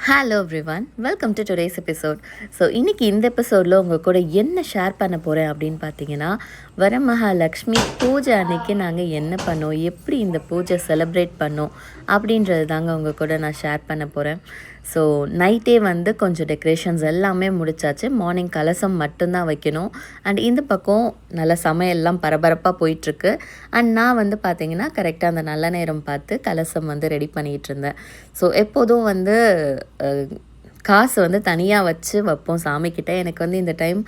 Hello everyone, welcome to today's episode. So இன்றைக்கி இந்த எபிசோடில் உங்கள் கூட என்ன ஷேர் பண்ண போகிறேன் அப்படின்னு பார்த்தீங்கன்னா, வரமகாலட்சுமி பூஜை அன்றைக்கி நாங்கள் என்ன பண்ணோம், எப்படி இந்த பூஜை செலிப்ரேட் பண்ணோம் அப்படின்றது தாங்க உங்கள் கூட நான் ஷேர் பண்ண போகிறேன். ஸோ நைட்டே வந்து கொஞ்சம் டெக்கரேஷன்ஸ் எல்லாமே முடிச்சாச்சு. மார்னிங் கலசம் மட்டும்தான் வைக்கணும். அண்ட் இந்த பக்கம் நல்ல சமையல்லாம் பரபரப்பாக போயிட்டுருக்கு. அண்ட் நான் வந்து பார்த்திங்கன்னா கரெக்டாக அந்த நல்ல நேரம் பார்த்து கலசம் வந்து ரெடி பண்ணிகிட்டு இருந்தேன். ஸோ எப்போதும் வந்து காசு வந்து தனியாக வச்சு வைப்போம் சாமிக்கிட்ட. எனக்கு வந்து இந்த டைம்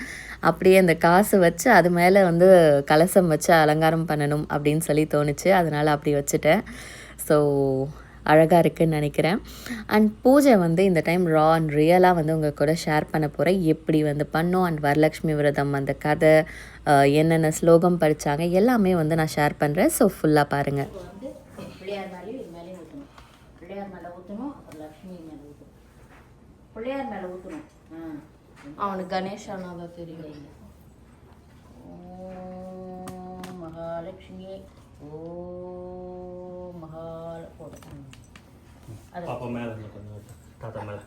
அப்படியே அந்த காசு வச்சு அது மேலே வந்து கலசம் வச்சு அலங்காரம் பண்ணணும் அப்படின்னு சொல்லி தோணுச்சு. அதனால் அப்படி வச்சுட்டேன். ஸோ அழகாக இருக்குதுன்னு நினைக்கிறேன். அண்ட் பூஜை வந்து இந்த டைம் ரா அண்ட் ரியலாக வந்து உங்கள் கூட ஷேர் பண்ண போகிறேன். எப்படி வந்து பண்ணோம், அண்ட் வரலட்சுமி விரதம் அந்த கதை, என்னென்ன ஸ்லோகம் படித்தாங்க எல்லாமே வந்து நான் ஷேர் பண்ணுறேன். ஸோ ஃபுல்லாக பாருங்கள். வந்து பிள்ளையார் மேலேயும் இது மேலேயும் ஊற்றணும். பிள்ளையார் மேலே ஊற்றணும், அப்புறம் லக்ஷ்மி மேலே ஊற்றணும். பிள்ளையார் மேலே ஊற்றணும். அவனுக்கு கணேஷானா தான் தெரியும். ஓம் மகாலட்சுமி ஓம் மகால போதும். பாப்பா மேலே தாத்தா மேலே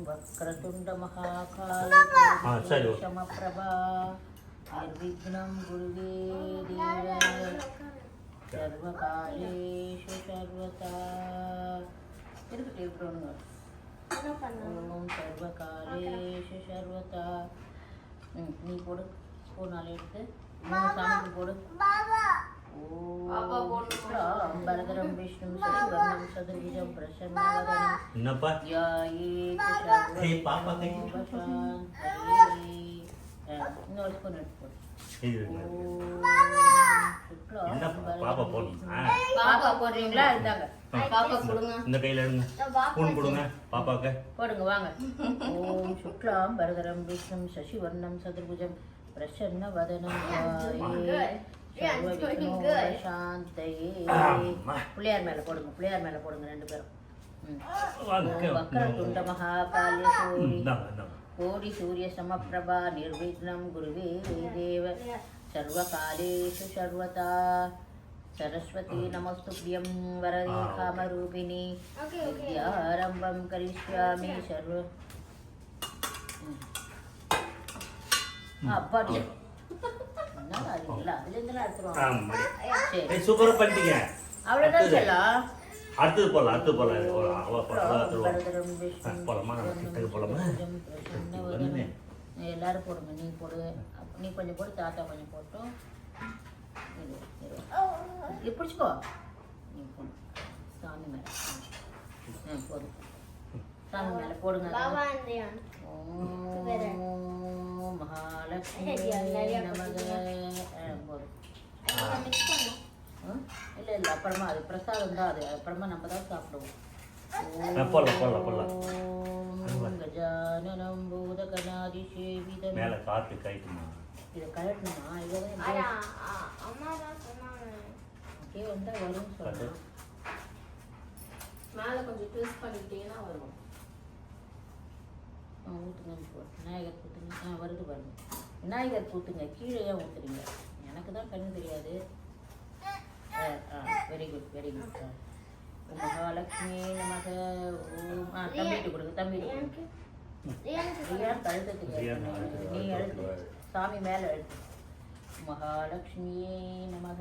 வக்ரதுண்ட மகாகால சமப்பிரபா நிர்விக்னம் குருவே தேவ சர்வகாலேஷு சர்வதா இருக்கட்டும். ஓம் சர்வகாலேஷு சர்வதா. நீ போடு, ஸ்பூனால் எடுத்து சாமிக்கு போடு. ஓம் பரதரம் விஷ்ணு சசிவர்ணம் சதுர்புஜம் பிரசன்னவதனம் இன்னொரு ஸ்பூன் எடுத்து போடு. பாப்பா போடுறீங்களா? இருந்தாங்க பாப்பா கொடுங்க. இந்த கையில எடுங்க, ஸ்பூன் கொடுங்க பாப்பாக்கு. போடுங்க வாங்க. ஓம் சுக்லாம் பரதரம் விஷ்ணு சசிவர்ணம் சதுர்புஜம் பிரசன்ன வதனம் பிள்ளையார் மேல போடுங்க, பிள்ளையார் மேல போடுங்க ரெண்டு பேரும். வக்ரதுண்ட மகாகால்ய கோடி சூரிய சமப்பிரபா நிர்விக்னம் குருவே தேவ சர்வகாலேஷு சர்வதா சரஸ்வதி நமஸ்துப்யம் வரதே காமரூபிணி வித்யாரம்பம் கரிஷ்யாமி சர்வ. அப்பாடி சூப்பரா பண்ணிட்டீங்க. அவ்வளவுதான் சொல்லலாம். அடுத்தது போடலாம், அடுத்தது போடலாமா? எல்லாரும் போடுங்க. நீ போடு, நீ கொஞ்சம் போடு, தாத்தா கொஞ்சம் போட்டோம். பிடிச்சிக்கோ. நீ போடு சாமி மேல. போதும், சாமி மேல போடுங்க. ஓம் மகாலட்சுமி நமக. போதும். இல்லை இல்லை, அப்புறமா அது பிரசாதம் தான். அது அப்புறமா நம்ம தான் சாப்பிடுவோம். கஜானனம் பூதகணாதி சேவிதம். மேல காத்து கைட்டுமா, இதை கழட்டணுமா? இதான் வந்தா வரும் சொல்லுங்க. மேலே கொஞ்சம் ட்விஸ்ட் பண்ணிக்கிட்டீங்கன்னா வரும். ஊற்றுங்க, விநாயகர் ஊற்றுங்க. வருது பாருங்க. விநாயகர் ஊற்றுங்க. கீழே ஏன் ஊற்றுறீங்க? எனக்கு தான் கண்ணு தெரியாது. Very good, very good. Mahalakshmi நமக. ஓம் தம்பிட்டு கொடுங்க, தம்பிட்டு கொடுங்க. ஏன் கழுத்துக்கு நீ எழுத்து, சாமி மேலே எழுத்து. மகாலட்சுமியே நமக.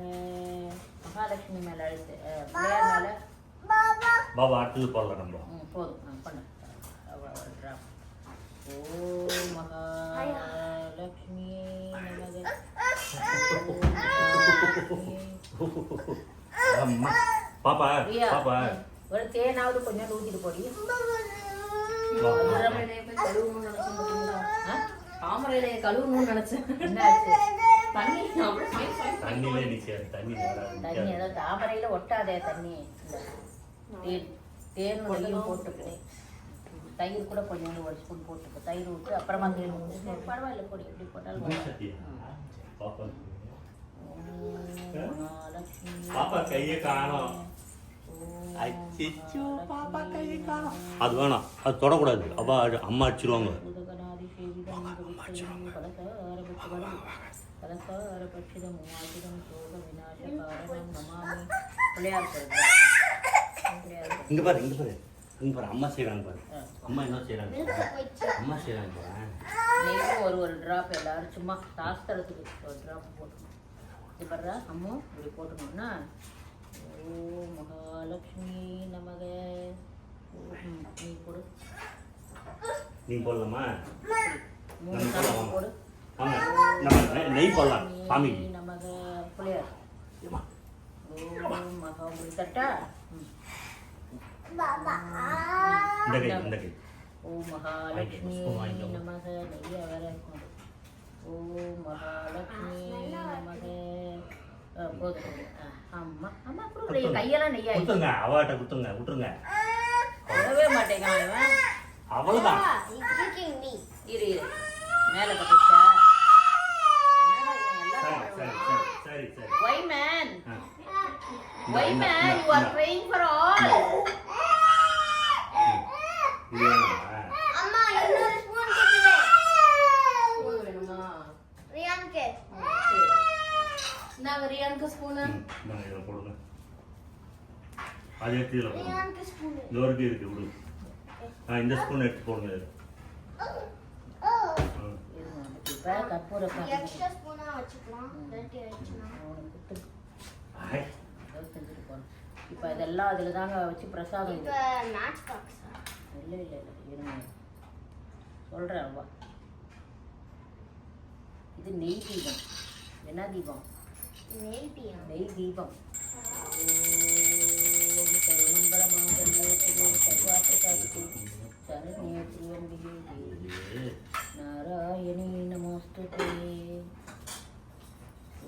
மகாலட்சுமி மேலே எழுத்து, பிள்ளையார் மேலே. பாபா அடுத்தது போடலாம் நம்ம. போதும், பண்ண. ஓம் மகாலட்சுமியே நமக. பாப்பா பாப்பா ஒரு தேனாவது கொஞ்சம் ஊத்திட்டு போடி. தாமரையில கழுவணும்னு நினைச்சேன். தண்ணியில நிக்காது, தண்ணி ஏதோ தாமரையில ஒட்டாதே தண்ணி. தேன் கொஞ்சம் போட்டுக்கு, தயிர் கூட கொஞ்சம் ஒரு ஸ்பூன் போட்டுக்கு. தயிர் விட்டு அப்புறமா தேன் ஊற்றி. பரவாயில்ல பொடி, இப்படி போட்டாலும். பாப்பா கையை காணோம். அது வேணாம், அது தொடக்கூடாது. அப்பா அம்மா அடிச்சிருவாங்க. இங்க பாரு, இங்க பாரு. இங்க பாரு அம்மா செய்கிறாங்க பாரு. அம்மா என்ன செய்கிறாங்க? அம்மா செய்கிறாங்க பாரு. நெய்யும் ஒரு ட்ராப் எல்லாரும் சும்மா சாஸ்திரத்துக்கு ஒரு ட்ராப் போட்டுக்கணும். இது பண்றா அம்மா இப்படி போட்டுக்கணும்னா ஓம் மகாலட்சுமி நமக. நீ போடு, நீ போடலாமா? 3 சாமி போடு. ஆமா நம்ம நெய் போடலாம் சாமிக்கு. நமக புளியார். ஓம் மகா உங்களுக்கு தட்டா. இந்த கை ஓம் மகாலட்சுமி நமக. நெய்யா வேற இருக்கும். ஓம் மகாலட்சுமி நமக. போதும். அம்மா அம்மா அப்புறம் கையெல்லாம் நெய்யா குத்துங்க, அவாட்ட குத்துங்க, விட்டுருங்க. விடவே மாட்டேங்கிறான் இவன். அவ்வளவுதான். இரு இரு மேல கட்டிச்சா. சரி சரி. Why man? Why man? You are praying for all. இது வேணுமா? அம்மா இன்னொரு ஸ்பூன் கொடுங்க. ஸ்பூன் வேணுமா? ரியான்க்கு. நாங்க ரியானுக்கு ஸ்பூன். நான் இதை போடுங்க. அது எடுத்து இதில் போடுங்க. ரியான்க்கு ஸ்பூன். இதோருக்கு இருக்கு விடு. இந்த ஸ்பூன் எடுத்து போடுங்க இதில். இப்ப கற்பூர எக்ஸ்ட்ரா ஸ்பூனா வச்சுக்கலாம். ரெண்டு வச்சுக்கலாம். செஞ்சுட்டு போகணும். இப்போ இதெல்லாம் அதில் தாங்க வச்சு பிரசாதம். இப்ப மேட்ச் பாக்ஸ். இல்லை இல்லை இல்லை இருங்க சொல்கிறேன். வா இது நெய் தீபம். என்ன தீபம்? நெய்பியா. நெய் தீபம். ஓம் சர்வமங்கள மாங்கல்யே சிவே சர்வார்த்தசாதிகே சரண்யே த்ரியம்பிகே தேவி நாராயணி நமோஸ்துதே.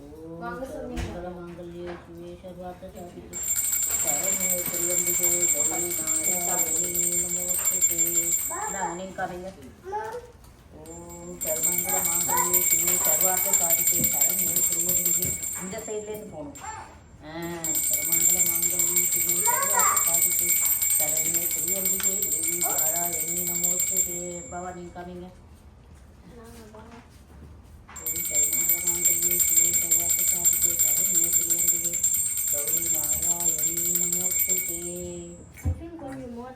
ஓம் சர்வமங்கள மாங்கல்யே சிவே சர்வார்த்தசாதிகே சரண்யே த்ரியம்பிகே தேவி நாராயணி நமோஸ்துதே. நீங்க காமிங்க. ஓம் சர்வமங்கள மாங்கல்யே சிவே சர்வார்த்தசாதிகே சரண்யே த்ரியம்பிகே. இந்த சைட்லேருந்து போகணும். சர்வமங்கள மாங்கல்யே சிவே சர்வார்த்தசாதிகே சரண்யே த்ரியம்பிகே தேவி நாராயணி நமோஸ்துதே. பாபா நீங்க காமிங்க. ஓம் சர்வமங்கள மாங்கல்யே சிவே சர்வார்த்தசாதிகே சரண்யே த்ரியம்பிகே தேவி நாராயணி நமோஸ்துதே. I think கொஞ்சம் more.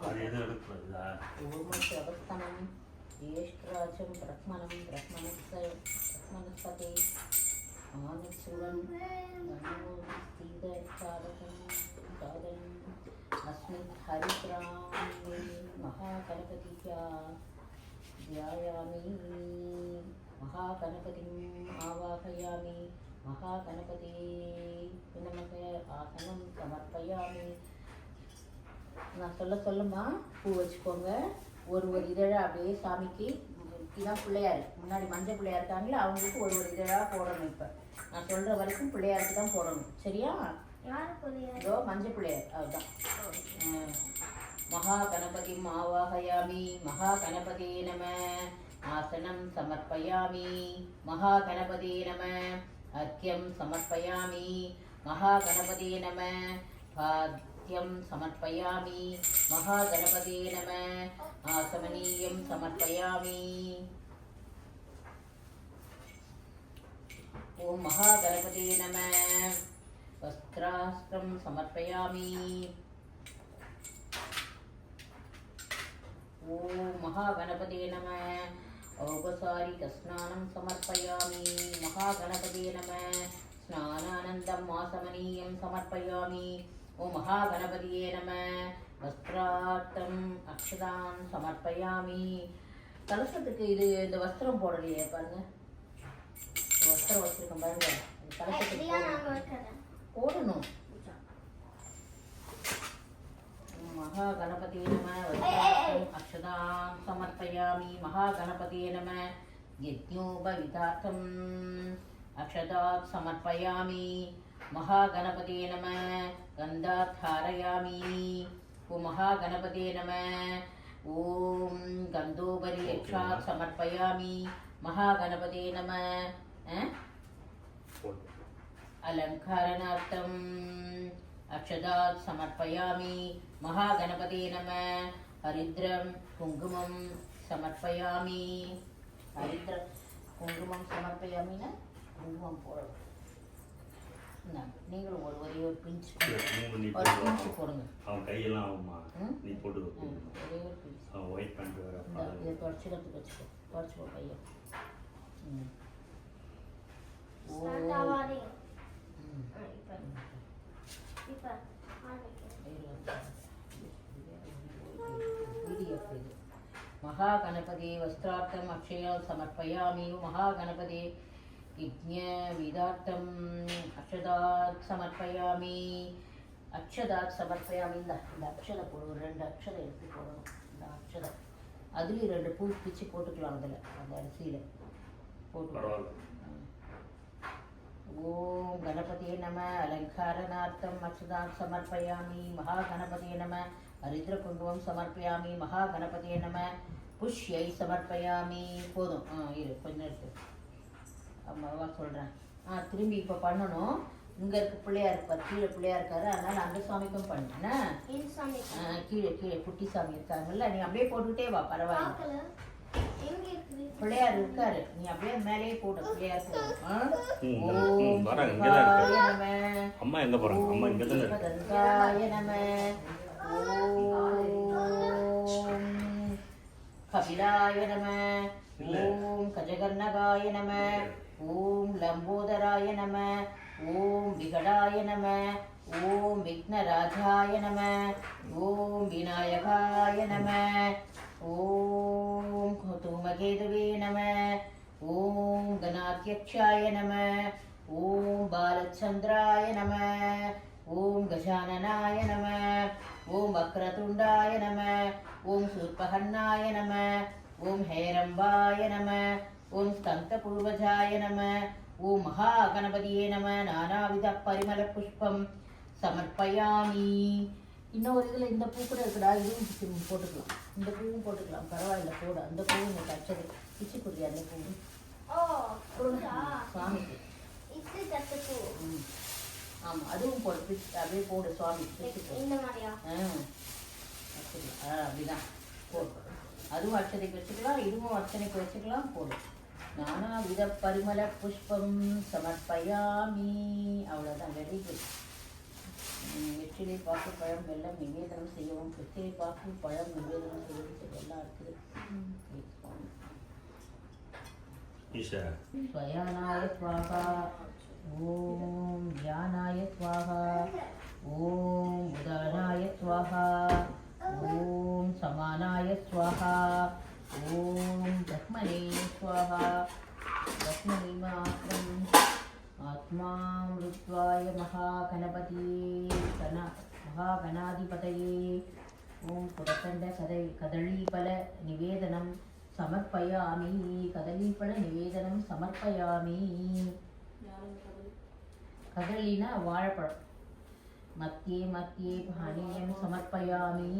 அது எதுவும் எடுக்கக்கூடாதா? ज्येष्ठराजं ब्रह्मणं ब्रह्मणस्पते आनच्छुरं नमोस्तीदसादकं सादनम् अस्मिन् हरिद्रामे महागणपतिया ध्यायामि महागणपतिम् आवाहयामि महागणपते नमः आसनं समर्पयामि. நான் சொல்லுமா பூ வச்சுக்கோங்க. ஒரு இதழா அப்படியே சாமிக்கு. இதான் பிள்ளையார். முன்னாடி மஞ்சள் பிள்ளையார் இருக்காங்களே அவங்களுக்கு ஒரு இதழா போடணும். இப்போ நான் சொல்கிற வரைக்கும் பிள்ளையாருக்கு தான் போடணும். சரியா? இதோ மஞ்சள் பிள்ளையார் அதுதான். மகா கணபதி ஆவாகயாமி மகா கணபதி நம ஆசனம் சமர்ப்பயாமி மகா கணபதி நம அர்க்கியம் சமர்ப்பயாமி மகா கணபதி நம समर्पयामि महागणपते नमः आसमनीयं समर्पयामि. ओम महागणपते नमः वस्त्रास्त्रं समर्पयामि. ओम महागणपते नमः औपचारिकस्नानं समर्पयामि महागणपते नमः स्नानानन्दम् आसमनीयं समर्पयामि. ओम महागणपतिये नमः वस्त्रार्थम अक्षदान समर्पयामि. கலசத்துக்கு இது இந்த வஸ்திரம் போடலையே பாருங்க. வஸ்திரம் வச்சிருக்கோம் பாருங்க. கலசத்துக்கு போடணும். महागणपतिये नमः वस्त्रार्थम अक्षदान समर्पयामि महागणपतिये नमः यज्ञोपवीतार्थम अक्षदात् समर्पयामि महागणपतिये नमः गन्धाधारयामि. ओम महागणपतिये नमः ओम गन्धोपरि यक्षात् समर्पयामि महागणपतिये नमः. अलङ्कारणार्थम् अक्षतात् समर्पयामि महागणपते नमः हरिद्रं कुङ्कुमं समर्पयामि हरिद्रं कुङ्कुमं समर्पयामि न कुङ्कुमं போடுங்க நீங்களும் ஒரே ஒரு பிஞ்ச் ஒரு பிஞ்ச் போடுங்க அவன் கையெல்லாம் ஆகுமா நீ போட்டு ஒரே ஒரு பிஞ்ச் அவன் ஒயிட் பேண்ட் வேற இதை தொடச்சிக்கிறதுக்கு வச்சுக்கோ தொடச்சிக்கோ கையை ஸ்டார்ட் ஆவாதே இப்ப महागणपते वस्त्रार्थम् अक्षयान् समर्पयामि महागणपते यज्ञविधार्थम् अक्षतात् समर्पयामि अक्षतात् समर्पयामि இந்த அக்ஷதை போடுவோம் 2 அக்ஷதை எடுத்து போடணும் இந்த அக்ஷதை அதுலேயும் 2 பூ பிச்சு போட்டுக்கலாம் அதில் அந்த அரிசியில் போட்டு ஓம் गणपते नमः अलङ्कारणार्थम् अक्षतान् समर्पयामि महागणपते नमः हरिद्रकुङ्कुमं समर्पयामि महागणपते नमः पुष्यै समर्पयामि போதும் இரு கொஞ்சம் எடுத்து அம்மாவா சொல்கிறேன் திரும்பி இப்போ பண்ணணும் இங்கே இருக்க பிள்ளையா இருப்பார் கீழே பிள்ளையா இருக்காரு அதனால் அந்த சாமிக்கும் பண்ணேன் கீழே கீழே குட்டி சாமி இருக்காங்கல்ல நீ அப்படியே போட்டுக்கிட்டே வா பரவாயில்ல பிள்ளையார் இருக்காரு நீ அப்படியே மேலேயே போட்டு பிள்ளையார் அம்மா எங்க போறாங்க அம்மா இங்க தான் कपिलाय नमः ओम कजगर्णकाय नमः ओम लंबोदराय नमः ओम विकटाय नमः ओम विघ्नराजाय नमः ओम विनायकाय नमः ओम धूमकेतवे नमः ओम गणाध्यक्षाय नमः ओम बालचंद्राय नमः ओम गजाननाय नमः ओम वक्रतुंडाय नमः ओम सूर्पहन्नाय नमः ओम हेरंबाय नमः ओम स्कंदपूर्वजाय नमः ओम महागणपतिये नमः नानाविध परिमल पुष्पम समर्पयामि இன்னொரு இதில் இந்த பூ கூட இருக்குடா இதுவும் போட்டுக்கலாம் இந்த பூவும் போட்டுக்கலாம் பரவாயில்ல போட அந்த பூவும் எனக்கு அச்சது பிச்சு கொடுங்க அந்த பூவும் சுவாமிக்கு ஆமாம் அதுவும் போடு அப்படியே போடு சுவாமி இந்த மாதிரியா அப்படிதான் போடு அதுவும் அர்ச்சனைக்கு வச்சுக்கலாம் இதுவும் அர்ச்சனைக்கு வச்சுக்கலாம் போடு நானா வித பரிமள புஷ்பம் சமர்ப்பயாமி அவ்வளோதான் வெரி குட் வெற்றிலை பாக்கு பழம் வெள்ளம் நிவேதனம் செய்யவும் வெற்றிலை பாக்கு பழம் நிவேதனம் செய்யவும் எல்லாம் இருக்குது ஸ்வயானாய ஸ்வாகா ஓம் ஞானாய ஸ்வாகா ஓம் உதானாய ஸ்வாகா ஓம் சமானாய ஸ்வாகா ஓம் ब्रह्मणे स्वाहा ब्रह्मणे मात्रम् आत्मामृत्वाय महागणाधिपतये ओम पुरकण्ड कदलीफल निवेदनं समर्पयामि कदलीफल निवेदनं समर्पयामि कदलीना वाழைப்பழம் मध्ये मध्ये पानीयं समर्पयामि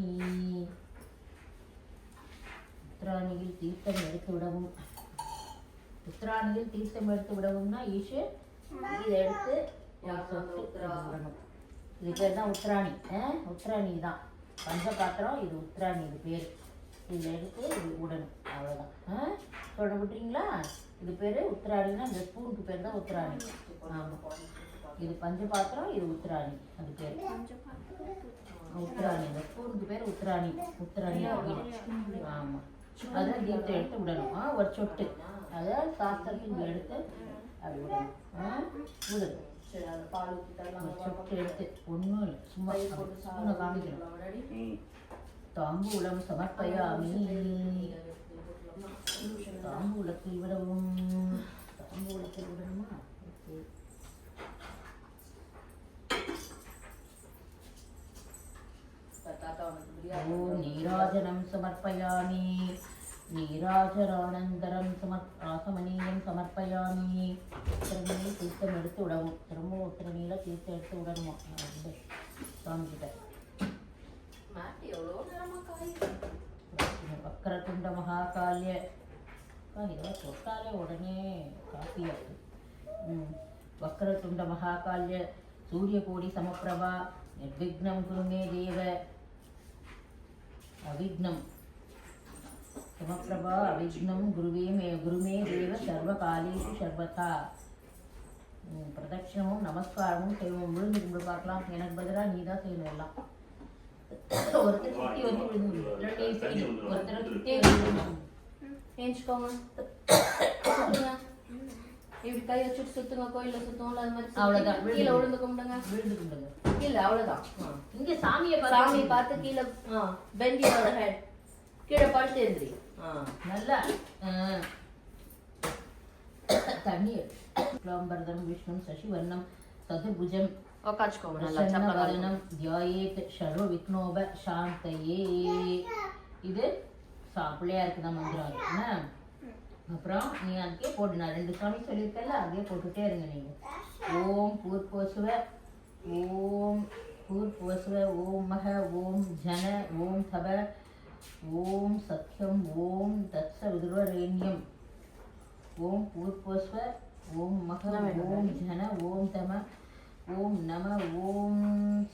உத்திராணியில் தீர்த்தம் எடுத்து விடவும் உத்திராணியில் தீர்த்தம் எடுத்து விடவும்னா ஈஷு இதை எடுத்து விடணும் இது பேர் தான் உத்திராணி உத்திராணி தான் பஞ்சபாத்திரம் இது உத்திராணி இது பேர் இதில் எடுத்து இது விடணும் அவ்வளோதான் சொல்ல விட்டுறீங்களா இது பேர் உத்திராணின்னா இந்த ஸ்பூனுக்கு பேர் தான் உத்திராணி ஆமாம் இது பஞ்சபாத்திரம் இது உத்திராணி அது பேர் உத்திராணி இந்த ஸ்பூனுக்கு பேர் உத்திராணி உத்திராணி ஆமாம் அதை தீர்த்தம் எடுத்து விடணும் ஒரு சொட்டு அதை சாஸ்திரத்துக்கு எடுத்து அப்படி விடணும் விடணும் சொட்டு எடுத்து ஒன்றும் இல்லை சும்மா ஸ்பூனை காமிக்கணும் தாம்பூலம் சமர்ப்பயாமி தாம்பூலத்தில் விடவும் தாம்பூலத்தில் விடணுமா ओम नीराजनं समर्पयामि नीराजनानन्तरं आसमनीयं समर्पयामि உத்திரணியில் தீர்த்தம் எடுத்து விடவும் திரும்ப உத்திரணியில் தீர்த்தம் எடுத்து விடணுமா சாமி கிட்ட வக்கரதுண்ட மகாகால்ய இதெல்லாம் தொட்டாலே உடனே காப்பியாக்கு वक्रतुण्ड महाकाल्य सूर्यकोटि समप्रभा निर्विघ्नं कुरु मे देव अविघ्नं समप्रभा अविघ्नं गुरु मे देव सर्वकालेषु सर्वथा பிரதட்சணமும் நமஸ்காரமும் செய்வோம். விழுந்து கும்பிடு பார்க்கலாம். எனக்கு பதிலாக நீ தான் செய்யணும் எல்லாம். ஒருத்தர் சுற்றி வந்து விழுந்து ஒருத்தர் சுற்றி ஏஞ்சிக்கோங்க, சுத்துங்க. இப்படி கை வச்சுட்டு சுத்துங்க, கோயிலில் சுத்துவோம்ல அது மாதிரி அவ்வளோதான். கீழே விழுந்து கும்பிடுங்க. விழுந்து கும்பிடுங்க. இல்லை அவ்வளோதான். இங்கே சாமியை பார்த்து கீழே பெண்ட் யுவர் ஹெட், கீழே படுத்து எந்திரி. நல்லா தண்ணி क्लांबरधरं विष्णुं शशिवर्णं चतुर्भुजं உட்காந்துக்கோங்க நல்லா. प्रसन्नवदनं ध्यायेत् सर्वविघ्नोप शान्तये. இது பிள்ளையாருக்கு தான் மந்திரம் என்ன. அப்புறம் நீ அதுக்கே போட்டு, நான் 2 சாமி சொல்லியிருக்கல, அதே போட்டுட்டே இருங்க நீங்க. ஓம் பூர்போசுவ, ஓம் பூர்போசுவ, ஓம் மக, ஓம் ஜன, ஓம் தப, ஓம் சத்யம், ஓம் தத்ச விதுரரேண்யம், ஓம் பூர்போஸ்வ, ஓம் மக, ஓம் ஜன, ஓம் தம, ஓம் நம, ஓம்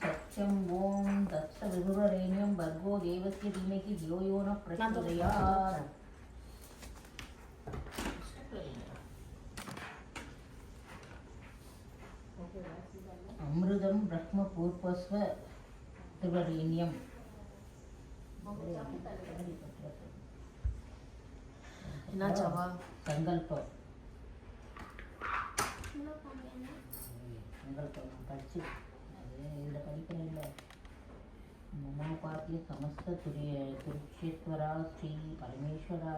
சத்யம், ஓம் தத்ச விதுரரேண்யம், பர்கோ தேவஸ்ய தீமகி தியோ யோ ந பிரச்சோதயாத். அமிர்தம் பிரம்ம பூர்பஸ்வ விதுரரேண்யம். என்னாச்சவா? சங்கல்பம் சங்கல்பம் படிச்சு அது இதில் படிக்கிறேன் இல்லை. மனோபாத்திய சமஸ்த குருக்ஷேத்வரா ஸ்ரீ பரமேஸ்வரா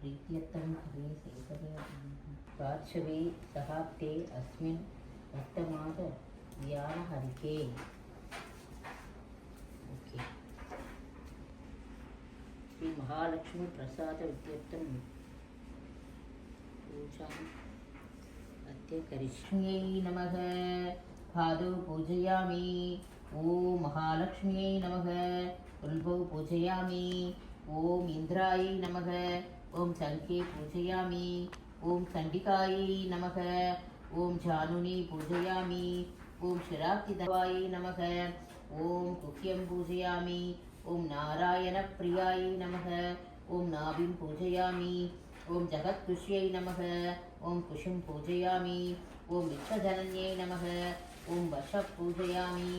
प्रीत्यर्थं हरे सेवते पार्श्वे सहाप्ते अस्मिन् वर्तमाद ध्यानहरिके. ओके. श्री महालक्ष्मी प्रसाद विद्यर्थं पूजां अद्य करिष्ये नमः. पादौ पूजयामि. ओम महालक्ष्म्यै नमः. उल्बौ पूजयामि. ओम इंद्रायै नमः. ओम शङ्खे पूजयामि. ओम चण्डिकायै नमः. ओम जानुनी पूजयामि. ओम शिराब्धिदेवायै नमः. ओम कुक्यं पूजयामि. ओम नारायणप्रियायै नमः. ओम नाभिं पूजयामि. ओम जगत्कुश्यै नमः. ओम कुशं पूजयामि. ओम विश्वजनन्यै नमः. ओम वशं पूजयामि.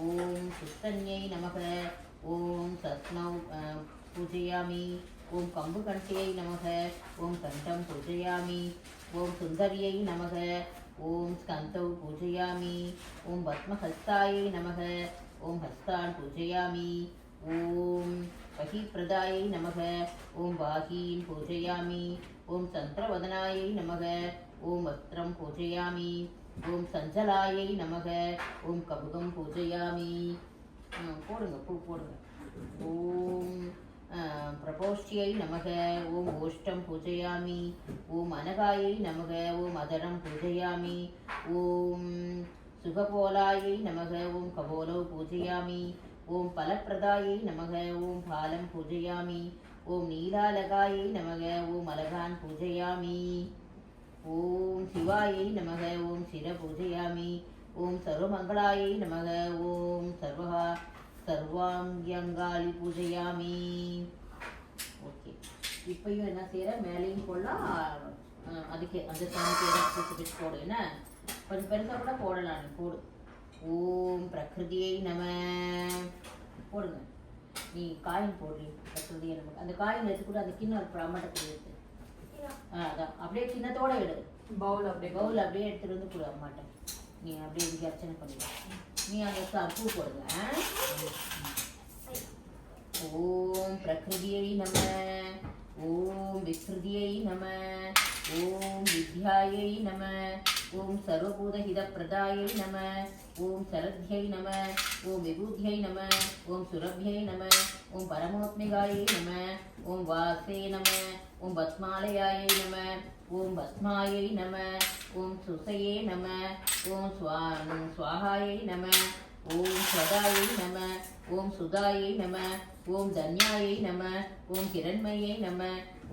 ओम सुस्तन्यै नमः. ओम सत्नौ पूजयामि. ओम कम्बुकण्ठ्यै नमः. ओम कण्ठं पूजयामि. ओम सुन्दर्यै नमः. ओम स्कन्तौ पूजयामि. ओम पद्महस्तायै नमः. ओम हस्तान् पूजयामि. ओम पतिप्रदायै नमः. ओम बाहीन् पूजयामि. ओम चन्द्रवदनायै नमः. ओम वस्त्रं पूजयामि. ओम सञ्जलायै नमः. ओम कबुकं पूजयामि. போடுங்க பூ போடுங்க. ஓம் प्रपोष्ट्यै नमः. ओम ओष्ठं पूजयामि. ओम अनगायै नमः. ओम अदरं पूजयामि. ओम सुखपोलायै नमः. ओम कपोलौ पूजयामि. ओम फलप्रदायै नमः. ओम फालं पूजयामि. ओम नीलालकायै नमः. ओम अलगान् पूजयामि. ओम शिवायै नमः. ओम शिर पूजयामि. ओम सर्वमङ्गलायै नमः. ओम सर्वाङ्ग्यङ्गालि पूजयामि. ஓகே. இப்பயும் என்ன செய்கிற, மேலேயும் போடலாம், அதுக்கு அந்த சாமிக்கு பிடிச்சி போடு. என்ன கொஞ்சம் பெருசாக கூட போடலாம், நீ போடு. ஓம் பிரகிருதியை நம போடுங்க. நீ காயின் போடுறீ, பிரகிருதியை நமக்கு. அந்த காயின் எடுத்து கூட அந்த கிண்ணம் ஒரு அம்மாட்ட எடுத்து அதான் அப்படியே கிண்ணத்தோடு எடு. பவுல் அப்படியே எடுத்துகிட்டு வந்து கொடு அம்மாட்ட. நீ அப்படியே இங்கே அர்ச்சனை பண்ணிடு. நீ அந்த பூ போடுங்க. ஓம் பிரகிருதியை நம. ஓம் விக்ருதியை நம. ஓம் வித்யாயை நம. ஓம் சர்வபூதஹிதப்பிரதாயை நம. ஓம் சரத்யை நம. ஓம் விபூத்யை நம. ஓம் சுரபியை நம. ஓம் பரமோத்மிகாயை நம. ஓம் வாசே நம. ஓம் பத்மாலயாயை நம. ஓம் பத்மாயை நம. ஓம் சுசையே நம. ஓம் ஸ்வாஹாயை நம. ஓம் ஸ்வதாயை நம. ஓம் சுதாயை நம. ஓம் தன்யாயை நம. ஓம் கிரண்மயை நம.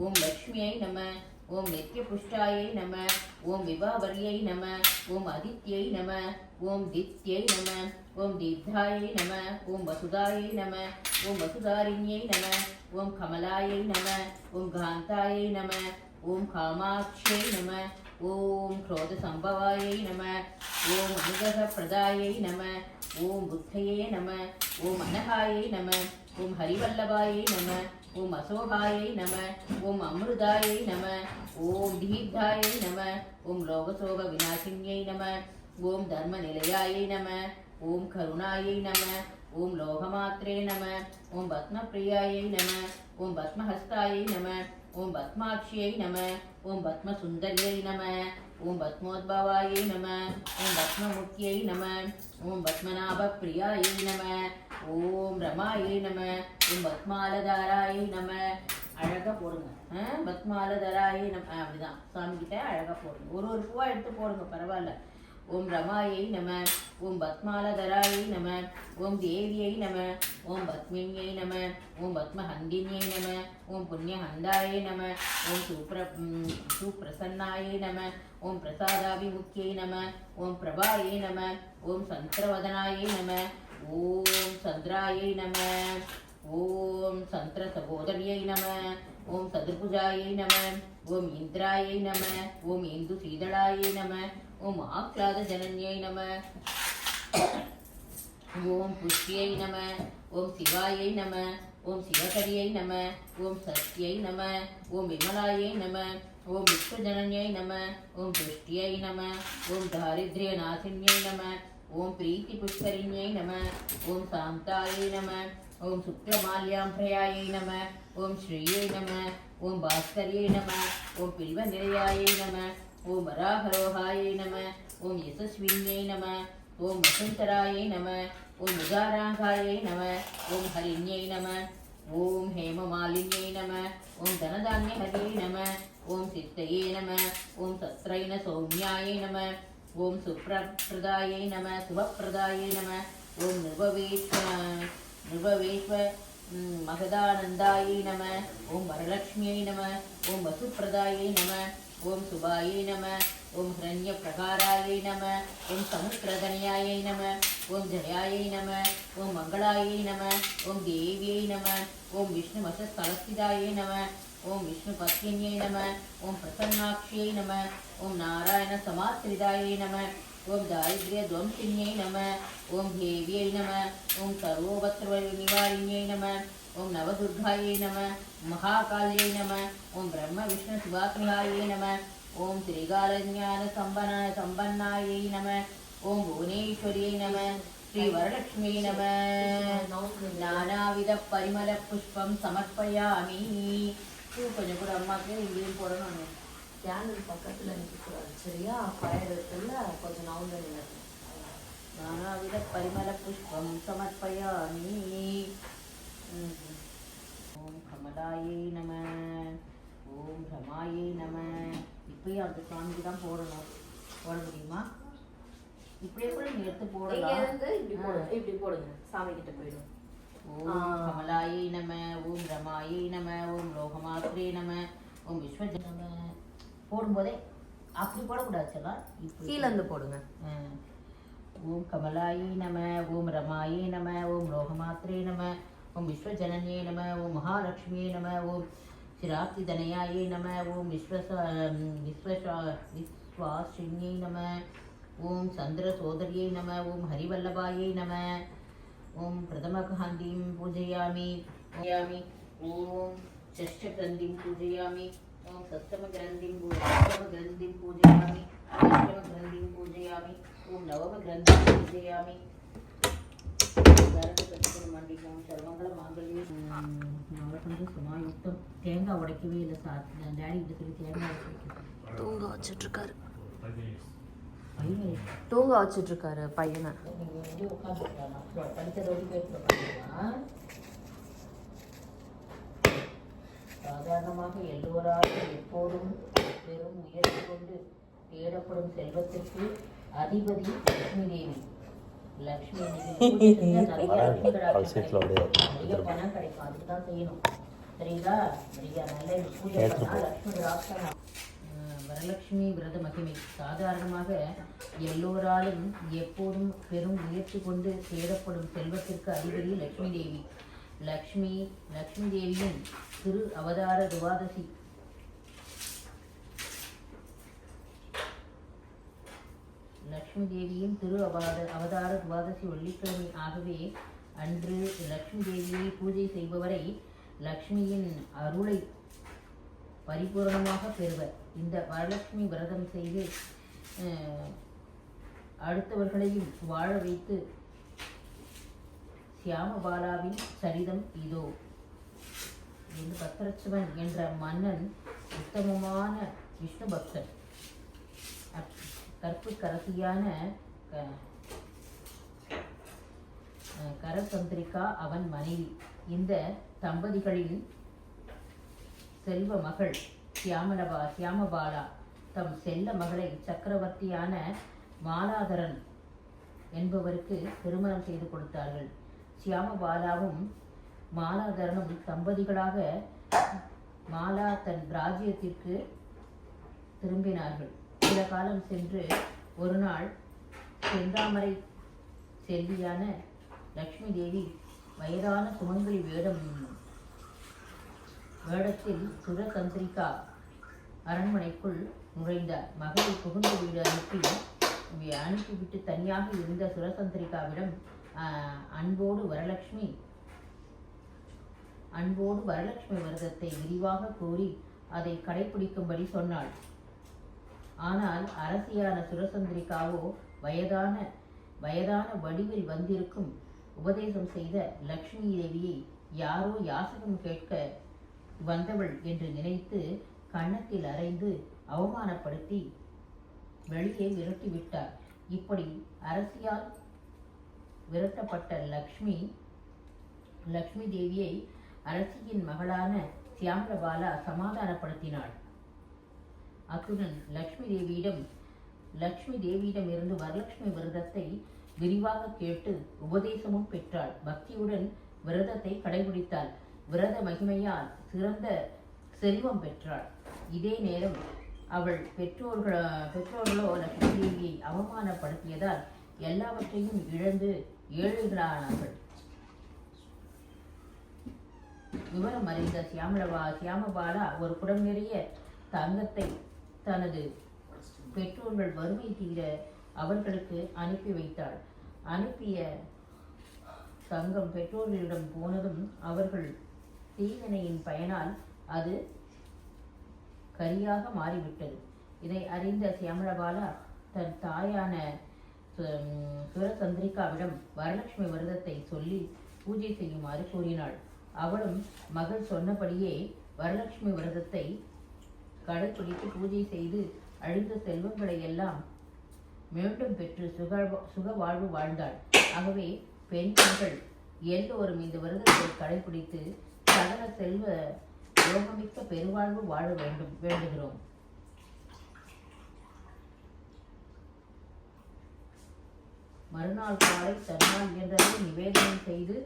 ஓம் லக்ஷ்மியை நம. ஓம் நித்யபுஷ்டாயை நம, ஓம் விபாவர்யை நம, ஓம் அதித்யை நம, ஓம் தித்யை நம, ஓம் தீர்த்தாயை நம, ஓம் வசுதாயை நம, ஓம் வசுதாரிண்யை நம, ஓம் கமலாயை நம, ஓம் காந்தாயை நம, ஓம் காமாட்சியை நம, ஓம் क्रोध संभवायै नमः, ओम अनुग्रह प्रदायै नमः, ओम बुद्धये नमः, ओम अनहायै नमः, ओम हरिवल्लभायै नमः, ओम असोहायै नमः, ओम अमृतायै नमः, ओम दीर्घायै नमः, ओम लोकशोक विनाशिन्यै नमः, ओम धर्मनिलयायै नमः, ओम करुणायै नमः, ओम लोकमात्रे नमः, ओम पद्मप्रियायै नमः, ओम पद्महस्तायै नमः, ओम पद्माक्ष्यै नमः, ओम पद्मसुन्दर्यै नमः, ओम पद्मोद्भवायै नमः, ओम पद्ममुख्यै नमः, ओम पद्मनाभप्रियायै नमः, ओम रमायै नमः, ओम पद्मालधारायै नमः. அழகாக போடுங்க. பத்மாலதராயை நம்ம அப்படிதான் சாமி கிட்ட அழகாக போடுங்க. ஒரு பூவா எடுத்து போடுங்க, பரவாயில்ல. ஓம் ரமாயை நம, ஓம் பத்மாலதராயை நம, ஓம் தேவியை நம, ஓம் பத்மின்யை நம, ஓம் பத்மஹந்தின்யை நம, ஓம் புண்ணியஹந்தாயை நம, ஓம் சுப்ரசன்னாயை நம, ஓம் பிரசாதாபிமுக்கியை நம, ஓம் பிரபாயை நம, ஓம் சந்திரவதனாயை நம, ஓம் சந்திராயை நம, ஓம் சந்திர சகோதரியை நம, ஓம் சதுர்புஜாயை நம, ஓம் இந்திராயை நம, ஓம் இந்து சீதளாயை நம, ஓம் ஆக்லாத ஜனன்யை நம, ஓம் புஷ்யை நம, ஓம் சிவாயை நம, ஓம் சிவகரியை நம, ஓம் சத்யை நம, ஓம் விமலாயை நம, ஓம் விஸ்வஜனன்யை நம, ஓம் துஷ்டியை நம, ஓம் தாரித்ரிய நாசின்யை நம, ஓம் பிரீத்தி புஷ்கரிண்யை நம, ஓம் சாந்தாயை நம, ஓம் சுக்லமால்யாம்பிரயாயை நம, ஓம் ஸ்ரீயை நம, ஓம் பாஸ்கரியை நம, ஓம் பில்வ நிலையாயை நம, ஓம் வராகரோகாயை நம, ஓம் யசஸ்வின்யை நம, ஓம் வசுந்தராயை நம, ஓம் உதாராங்காயை நம, ஓம் ஹரிண்யை நம, ஓம் ஹேமமாலின்யை நம, ஓம் தனதான்ய ஹரியை நம, ஓம் சித்தையே நம, ஓம் சத்ரைன சௌமியாயை நம, ஓம் சுப்ரப்ரதாயை நம, சுபப்பிரதாயை நம, ஓம் நிர்வவேஸ்வ மகதானந்தாயை நம, ஓம் வரலக்ஷ்மியை நம, ஓம் வசுப்பிரதாயை நம, ஓம் சுபாயை நம, ஓம் ஹிரண்ய பிரகாராயை நம, ஓம் சமுத்திரதனியாயை நம, ஓம் ஜயாயை நம, ஓம் மங்களாயை நம, ஓம் தேவியை நம, ஓம் விஷ்ணு வசஸ்தலஸ்திதாயை நம, ஓம் விஷ்ணு பத்மின்யை நம, ஓம் பிரசன்னாட்சியை நம, ஓம் நாராயண சமாத்ரிதாயை நம, ஓம் தாரித்ரிய துவம்சின்யை நம, ஓம் தேவியை நம, ஓம் சர்வோபத்ரவ நிவாரிண்யை நம, ஓம் நவதுர்காயை நம, மகாகால்யை நம, ஓம் பிரம்ம விஷ்ணு சிவாத்மிகாயை நம, ஓம் திரிகாலஞான சம்பன்னாயை நம, ஓம் புவனேஸ்வரியை நம, ஸ்ரீ வரலட்சுமியை நம. நானாவித பரிமள புஷ்பம் சமர்ப்பயாமி. பூ கொஞ்சம் கூட அம்மாவுக்கு இங்கேயும் போடணும். கேண்டில் பக்கத்தில் நிற்கக்கூடாது, சரியா? ஃபயர் இருக்குல்ல, கொஞ்சம் நவுந்து நின்று. நானாவித பரிமள புஷ்பம் சமர்ப்பயாமி. ஓம் கமலாயை நம, ஓம் ரமாயை நம. இப்பயும் அந்த சாமிக்கு தான் போடணும். போட முடியுமா? இப்படியே கூட நீங்க எடுத்து போடலாம். இப்படி போடுங்க, சாமி கிட்ட போயிடும். ஓம் கமலாயை நம, ஓம் ரமாயை நம, ஓம் லோகமாத்ரே நம, ஓம் விஸ்வஜ நம. போடும்போதே அப்படி போடக்கூடாது, சொல்லலாம். கீழே இருந்து போடுங்க. ஓம் கமலாயை நம, ஓம் ரமாயை நம, ஓம் லோகமாத்ரே நம, ஓம் விஸ்வஜனன்யை நம, ஓம் மகாலட்சுமியை நம, ஓம் சிராப்திதனயாயை நம, ஓம் விஸ்வாசின்யை நம, ஓம் சந்திர சோதரியை நம, ஓம் ஹரிவல்லபாயை நம, ஓம் பிரதமகாந்திம் பூஜயாமி. ஓம் ஷஷ்டகிரந்திம் பூஜயாமி. ஓம் சப்தமகிரந்திம் பூஜயாமி. அஷ்டமகிரந்திம் பூஜயாமி. ஓம் நவமகிரந்திம் பூஜயாமி. மண்டிகம் சர்வங்கள மாங்கல்யம் நவரசந்து சுமாயுக்தம். தேங்காய் உடைக்கவே இல்லை சார். நான் டேடி கிட்ட சொல்லி தேங்காய் உடைக்க தூங்க வச்சுட்ருக்காரு. பையன் தூங்க வச்சுட்ருக்காரு பையனை. நீங்கள் எங்கே உட்காந்துருக்காங்க? படித்ததோடு கேட்டுருக்காங்க. சாதாரணமாக எல்லோராலும் எப்போதும் பெரும் முயற்சி கொண்டு தேடப்படும் செல்வத்திற்கு அதிபதி லட்சுமி தேவி. லக்ஷ்மி நிறைய பணம் கிடைக்கும். அதுக்கு தான் செய்யணும். சரிங்களா? சரியா? நல்ல இந்த பூஜை பண்ணா லக்ஷ்மி கடாட்சம். வரலட்சுமி விரத மகிமை சாதாரணமாக எல்லோராலும் எப்போதும் பெரும் முயற்சி கொண்டு தேடப்படும் செல்வத்திற்கு அதிபதி லக்ஷ்மி தேவி. லக்ஷ்மி தேவியின் திரு அவதார துவாதசி லக்ஷ்மி தேவியின் அவதார துவாதசி வெள்ளிக்கிழமை ஆகவே அன்று லக்ஷ்மி தேவியை பூஜை செய்பவரை லக்ஷ்மியின் அருளை பரிபூரணமாக பெறுவர். இந்த வரலட்சுமி விரதம் செய்து அடுத்தவர்களையும் வாழ வைத்து சியாமபாலாவின் சரிதம் இதோ. இந்த பத்ரட்சவன் என்ற மன்னன் உத்தமமான விஷ்ணு பக்தன். கற்பு கரசியான கரசந்திரிகா அவன் மனைவி. இந்த தம்பதிகளின் செல்வ மகள் சியாமபாலா தம் செல்ல மகளை சக்கரவர்த்தியான மாலாதரன் என்பவருக்கு திருமணம் செய்து கொடுத்தார்கள். சியாமபாலாவும் மாலாதரனும் தம்பதிகளாக மாலா தன் ராஜ்யத்திற்கு திரும்பினார்கள். சில காலம் சென்று ஒரு நாள் செந்தாமரை செல்வியான லக்ஷ்மி தேவி வயதான சுமங்கலி வேடத்தில் சுரசந்திரிகா அரண்மனைக்குள் நுழைந்தார். மகளை புகுந்த வீடு அனுப்பிவிட்டு தனியாக இருந்த சுரசந்திரிகாவிடம் அன்போடு வரலட்சுமி விரதத்தை விரிவாக கூறி அதை கடைபிடிக்கும்படி சொன்னாள். ஆனால் அரசியான சுரசந்திரிகாவோ வயதான வடிவில் வந்திருக்கும் உபதேசம் செய்த லக்ஷ்மி தேவியை யாரோ யாசகம் கேட்க வந்தவள் என்று நினைத்து கன்னத்தில் அறைந்து அவமானப்படுத்தி வெளியே விரட்டிவிட்டார். இப்படி அரசியால் விரட்டப்பட்ட லக்ஷ்மி தேவியை அரசியின் மகளான சியாமலபாலா சமாதானப்படுத்தினாள். அத்துடன் லக்ஷ்மி தேவியிடம் இருந்து வரலட்சுமி விரதத்தை விரிவாக கேட்டு உபதேசமும் பெற்றாள். பக்தியுடன் விரதத்தை கடைபிடித்தாள். விரத மகிமையால் சிறந்த செல்வம் பெற்றாள். இதே நேரம் அவள் பெற்றோர்களோ லக்ஷ்மி தேவியை அவமானப்படுத்தியதால் எல்லாவற்றையும் இழந்து ஏழைகளானார்கள். விவரம் அறிந்த சியாமபாலா ஒரு குடம் நிறைய தங்கத்தை தனது பெற்றோர்கள் வறுமை தீர அவர்களுக்கு அனுப்பி வைத்தாள். அனுப்பிய தங்கம் பெற்றோர்களிடம் போனதும் அவர்கள் தீவினையின் பயனால் அது கரியாக மாறிவிட்டது. இதை அறிந்த சியாமலபாலா தன் தாயான சுரசந்திரிகாவிடம் வரலட்சுமி விரதத்தை சொல்லி பூஜை செய்யுமாறு கூறினாள். அவளும் மகள் சொன்னபடியே வரலட்சுமி விரதத்தை கடைபிடித்து பூஜை செய்து அழிந்த செல்வங்களை எல்லாம் மீண்டும் பெற்று சுக வாழ்வு வாழ்ந்தாள். ஆகவே பெண்கள் எல்லோரும் இந்த விரதத்தை கடைபிடித்து சகல செல்வ யோகமிக்க பெருவாழ்வு வாழ வேண்டுகிறோம். மறுநாள் காலை தன்னால் இயன்றதை நிவேதனம் செய்து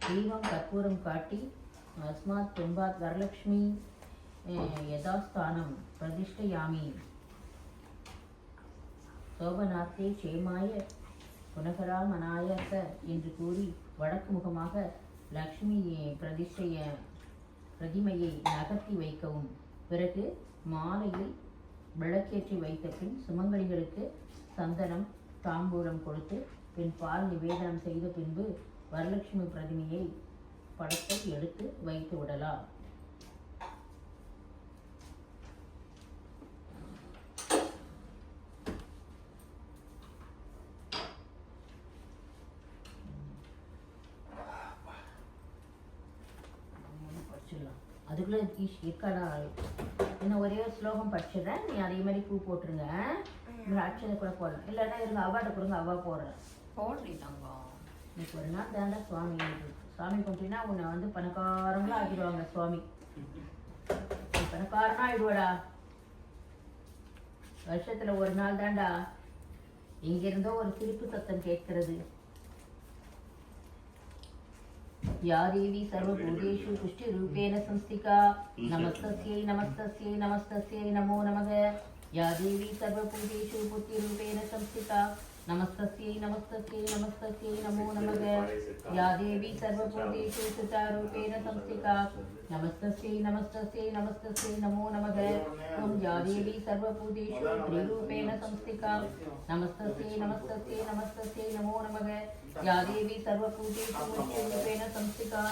தீபம் கற்பூரம் காட்டி அஸ்மாத் துன்பாத் வரலட்சுமி யதாஸ்தானம் பிரதிஷ்டயாமி சோபநாத்தே சேமாய புனகராமனாயச என்று கூறி வடக்கு முகமாக லக்ஷ்மி பிரதிமையை நகர்த்தி வைக்கவும். பிறகு மாலையில் விளக்கேற்றி வைத்த பின் சுமங்கலிகளுக்கு சந்தனம் தாம்பூலம் கொடுத்து பின் பால் நிவேதனம் செய்த பின்பு வரலட்சுமி பிரதிமையை படத்தை எடுத்து வைத்து விடலாம். அதுக்குள்ள இருக்காடா இன்னும் ஒரே ஒரு ஸ்லோகம் படிச்சிடுறேன். நீ அதே மாதிரி பூ போட்டுருங்க. அட்சதை கூட போடலாம். இல்லைன்னா இருங்க அவாட்ட கொடுங்க, அவா போடுறேன். போடுறீங்க இன்னைக்கு ஒரு நாள் தாண்டா சுவாமி சாமி கும்பிட்டினா உன்னை வந்து பணக்காரங்களா ஆக்கிடுவாங்க. சுவாமி பணக்காரனா ஆயிடுவாடா. வருஷத்துல ஒரு நாள் தாண்டா இங்கிருந்தோ ஒரு சிரிப்பு சத்தம் கேட்கிறது. या देवी सर्वभूतेषु पुष्टिरूपेण संस्थिता नमस्तस्यै नमस्तस्यै नमस्तस्यै नमो नमः या देवी सर्वभूतेषु पुष्टिरूपेण संस्थिता नमस्तस्यै नमस्तस्यै नमस्तस्यै नमो नमः या देवी सर्वभूतेषु सुचारूपेण संस्थिता नमस्तस्यै नमस्तस्यै नमस्तस्यै नमो नमः ॐ या देवी सर्वभूतेषु त्रिरूपेण संस्थिता नमस्तस्यै नमस्तस्यै नमस्तस्यै नमो नमः या देवी सर्वभूतेषु पुष्टिरूपेण संस्थिता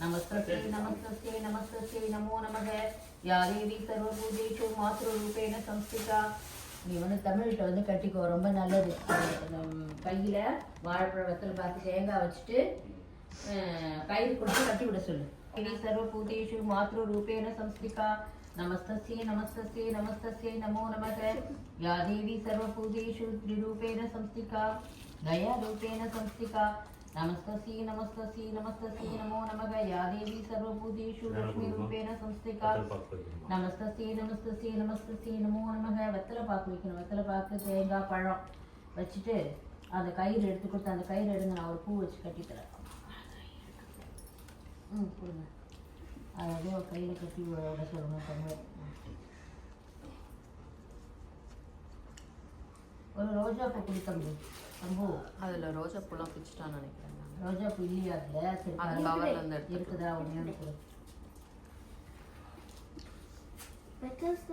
नमस्तस्यै नमस्तस्यै नमस्तस्यै नमो नमः या देवी सर्वभूतेषु मातृरूपेण संस्थिता நீ வந்து தமிழ்கிட்ட வந்து கட்டிக்கோ ரொம்ப நல்லது கையில் வாழைப்பழ வெத்தலை பார்த்து தேங்காய் வச்சுட்டு கயிறு கொடுத்து கட்டி விட சொல்லு தேவி சர்வபூதேஷு மாத்ருரூபேண சம்ஸ்திகா நமஸ்தஸ்யை நமஸ்தஸ்யை நமஸ்தஸ்யை நமோ நமக யா தேவி சர்வபூதேஷு த்ரிரூபேண சம்ஸ்திகா தயாரூபேண சம்ஸ்திகா नमस्तस्यै नमस्तस्यै नमस्तस्यै नमो नमः या देवी सर्वभूतेषु लक्ष्मीरूपेण संस्थिता नमस्तस्यै नमस्तस्यै नमस्तस्यै नमो नमः வெத்தலை பாக்கு வைக்கணும் வெத்தலை பாக்கு தேங்காய் பழம் வச்சுட்டு அந்த கயிறு எடுத்து கொடுத்து அந்த கயிறு எடுங்க நான் ஒரு பூ வச்சு கட்டித்தரேன் கொடுங்க அது அப்படியே ஒரு கையில் கட்டி விட சொல்லணும் தமிழ் ஒரு ரோஜா பூ கொடு தம்பி தம்பு அதில் ரோஜா பூலாம் பிடிச்சிட்டான்னு நினைக்கிறேன் ரோஜா பூ இல்லையா அதில் சரி அது கவர்ல இருந்து இருக்குதா ஒன்று இருக்குது பெட்டல்ஸ்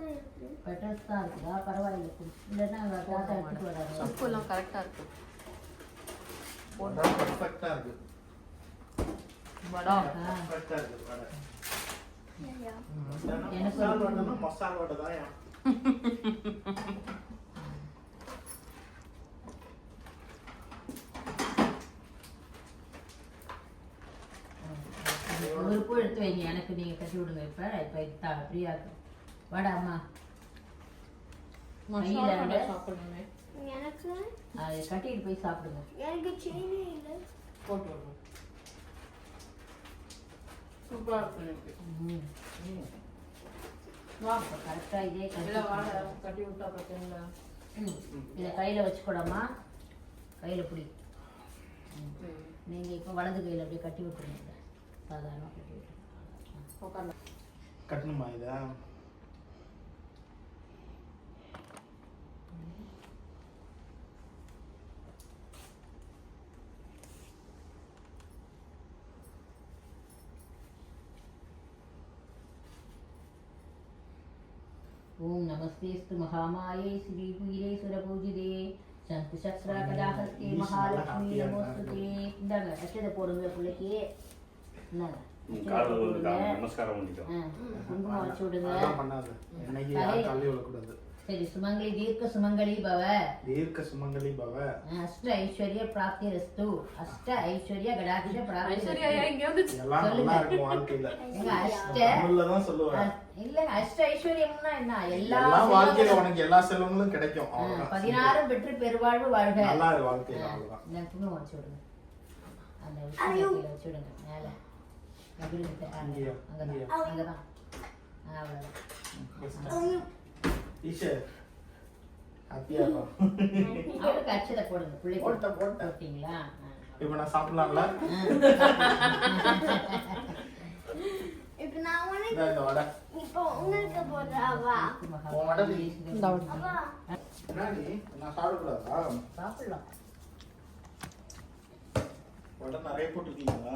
தான் இருக்குதா பரவாயில்ல இல்லைன்னா தாத்தா எடுத்துட்டு வராது பூலாம் கரெக்டாக இருக்கு பர்ஃபெக்ட்டா இருக்கு வடா பர்ஃபெக்ட்டா இருக்கு வடை எனக்கு மசாலா வடைனா மசாலா வடை தான் ஒரு பூ எடுத்து வைங்க எனக்கு நீங்கள் கட்டி விடுங்க இப்போ ஃப்ரீயாக இருக்கும் வாடா அம்மா சாப்பிடணுமே எனக்கு அதை கட்டிட்டு போய் சாப்பிடுங்க எனக்கு செயினே இல்லை போட்டு வரணும் சூப்பராக இருக்கும் எனக்கு கரெக்டாக இதே இல்லை வாழை கட்டி விட்டா பார்த்தீங்களா இதை கையில் வச்சுக்கூடாமா கையில் பிடி நீங்கள் இப்போ வலது கையில் அப்படியே கட்டி விட்டுருங்க சாதாரணமாக கட்டி விட்டுருங்க உட்காந்து கட்டணுமா இதா ओम नमस्तेस्तु महामाये श्रीकुले सुरपूजिते शंकुचक्राकटाहस्ते महालक्ष्मी नमोस्तुते இந்தாங்க அச்சதை போடுங்க பிள்ளைக்கு இந்தாங்க நமஸ்காரம் பண்ணிட்டோம் குங்குமம் வச்சு விடுங்க அதெல்லாம் பண்ணாத என்னைக்கு யாரும் தள்ளி விடக்கூடாது சரி சுமங்கலி தீர்க்க சுமங்கலி பவ தீர்க்க சுமங்கலி பவ அஷ்ட ஐஸ்வர்ய பிராப்தி ரஸ்து அஷ்ட ஐஸ்வர்ய கடாட்ச பிராப்தி ஐஸ்வர்யா இங்கே வந்து எல்லாம் நல்லா இருக்கும் வாழ்க்கையில எங்க அஷ்ட தமிழ்ல தான் சொல்லுவேன் இல்ல அஷ்ட ஐஸ்வர்யம்னா என்ன எல்லா எல்லாம் வாழ்க்கையில உனக்கு எல்லா செல்வங்களும் கிடைக்கும் அவ்வளவுதான் 16 பெற்று பெருவாழ்வு வாழ்க நல்லா இருக்கு வாழ்க்கையில அவ்வளவுதான் இந்த குங்குமம் வச்சு விடுங்க அந்த விஷயத்துல வச்சு விடுங்க மேல அங்கிருந்து அங்கதான் அவ்வளவுதான் டீச்சர் ஹாப்பியா அவளுக்கு அச்சதை போடுங்க பிள்ளை போட்டேன். போட்டீங்களா இப்ப நான் சாப்பிடலாம்ல இப்போ நான் உனக்கு இந்த வடை இப்போ உங்களுக்கு போடுறாவா உன் வடை நீ. அப்பா என்னடி நான் சாப்பிடக்கூடாதா சாப்பிடலாம் வடை நிறைய போட்டிருக்கீங்களா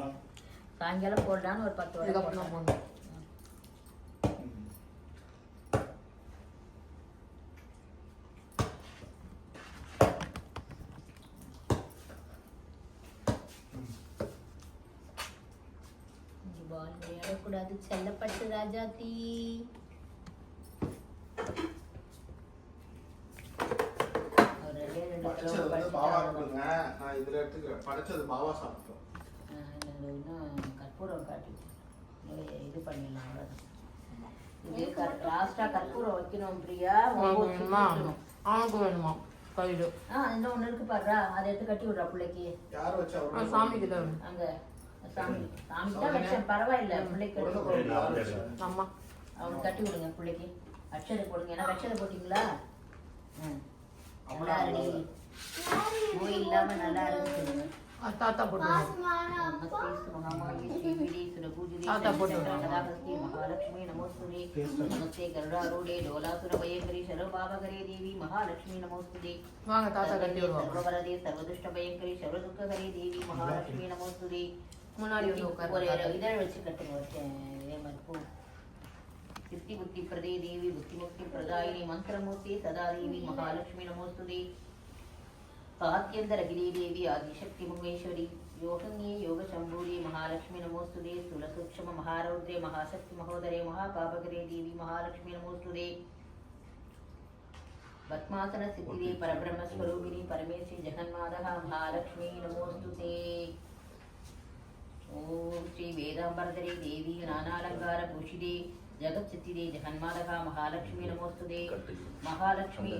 சாயங்காலம் போடலான்னு ஒரு 10 இதுக்கப்புறம் வரை பால் விளையாடக்கூடாது செல்லப்பட்டு ராஜாத்தி படைச்சது வந்து பாவா கொடுங்க நான் இதுல எடுத்துக்கிறேன் படைச்சது பாவா சாப்பிட்டோம் இன்னும் கற்பூரம் காட்டி இது பண்ணிடலாம் அவ்வளோதான் இது லாஸ்டா கற்பூரம் வைக்கணும் பிரியா அவனுக்கு வேணுமா கையில் இன்னும் ஒன்று இருக்கு பாருடா அதை எடுத்து கட்டி விடுறா பிள்ளைக்கு யார் வச்சா சாமிக்கு தான் அங்க சாமி சாமி தான் வச்சேன் பரவாயில்ல பிள்ளைக்கு அம்மா அவனுக்கு கட்டி விடுங்க பிள்ளைக்கு அட்சதை போடுங்க ஏன்னா அட்சதை போட்டிங்களா நல்லா இருக்கு நோய் இல்லாம நல்லா இருக்கு தாத்தா போட்டு பாசமான அப்பா தாத்தா போட்டு महालक्ष्मी नमोस्तुते नमस्ते गरुडारूढे डोलासुरभयङ्करी शर्वभावकरे देवी महालक्ष्मी नमोस्तुते வாங்க தாத்தா கட்டி விடுவாங்க सर्ववरदे सर्वदुष्टभयङ्करी सर्वदुःखकरे देवी महालक्ष्मी नमोस्तुते முன்னாடி வந்து ஒரு உட்காரு இதழ் வச்சு கட்டுங்க இதே மாதிரி பூ சித்தி புத்தி பிரதே தேவி புத்தி முக்தி பிரதாயினி மந்திரமூர்த்தி சதா தேவி மகாலட்சுமி நமோஸ்துதே सात्यंतरगिरी देवी आदिशक्ति मुंगेश्वरी योगंगे योग शंभूरी महालक्ष्मी नमोस्तुते स्थूल सूक्ष्म महारौद्रे महाशक्ति महोदरे महापापकरे देवी महालक्ष्मी नमोस्तुते पद्मासन सिद्धिदे परब्रह्म स्वरूपिणी परमेश्वरी जगन्माता महालक्ष्मी नमोस्तुते ओम श्री वेदांबरधरे देवी नानालंकार भूषिते जगच्चित्तिदे जगन्माता महालक्ष्मी नमोस्तुते महालक्ष्मी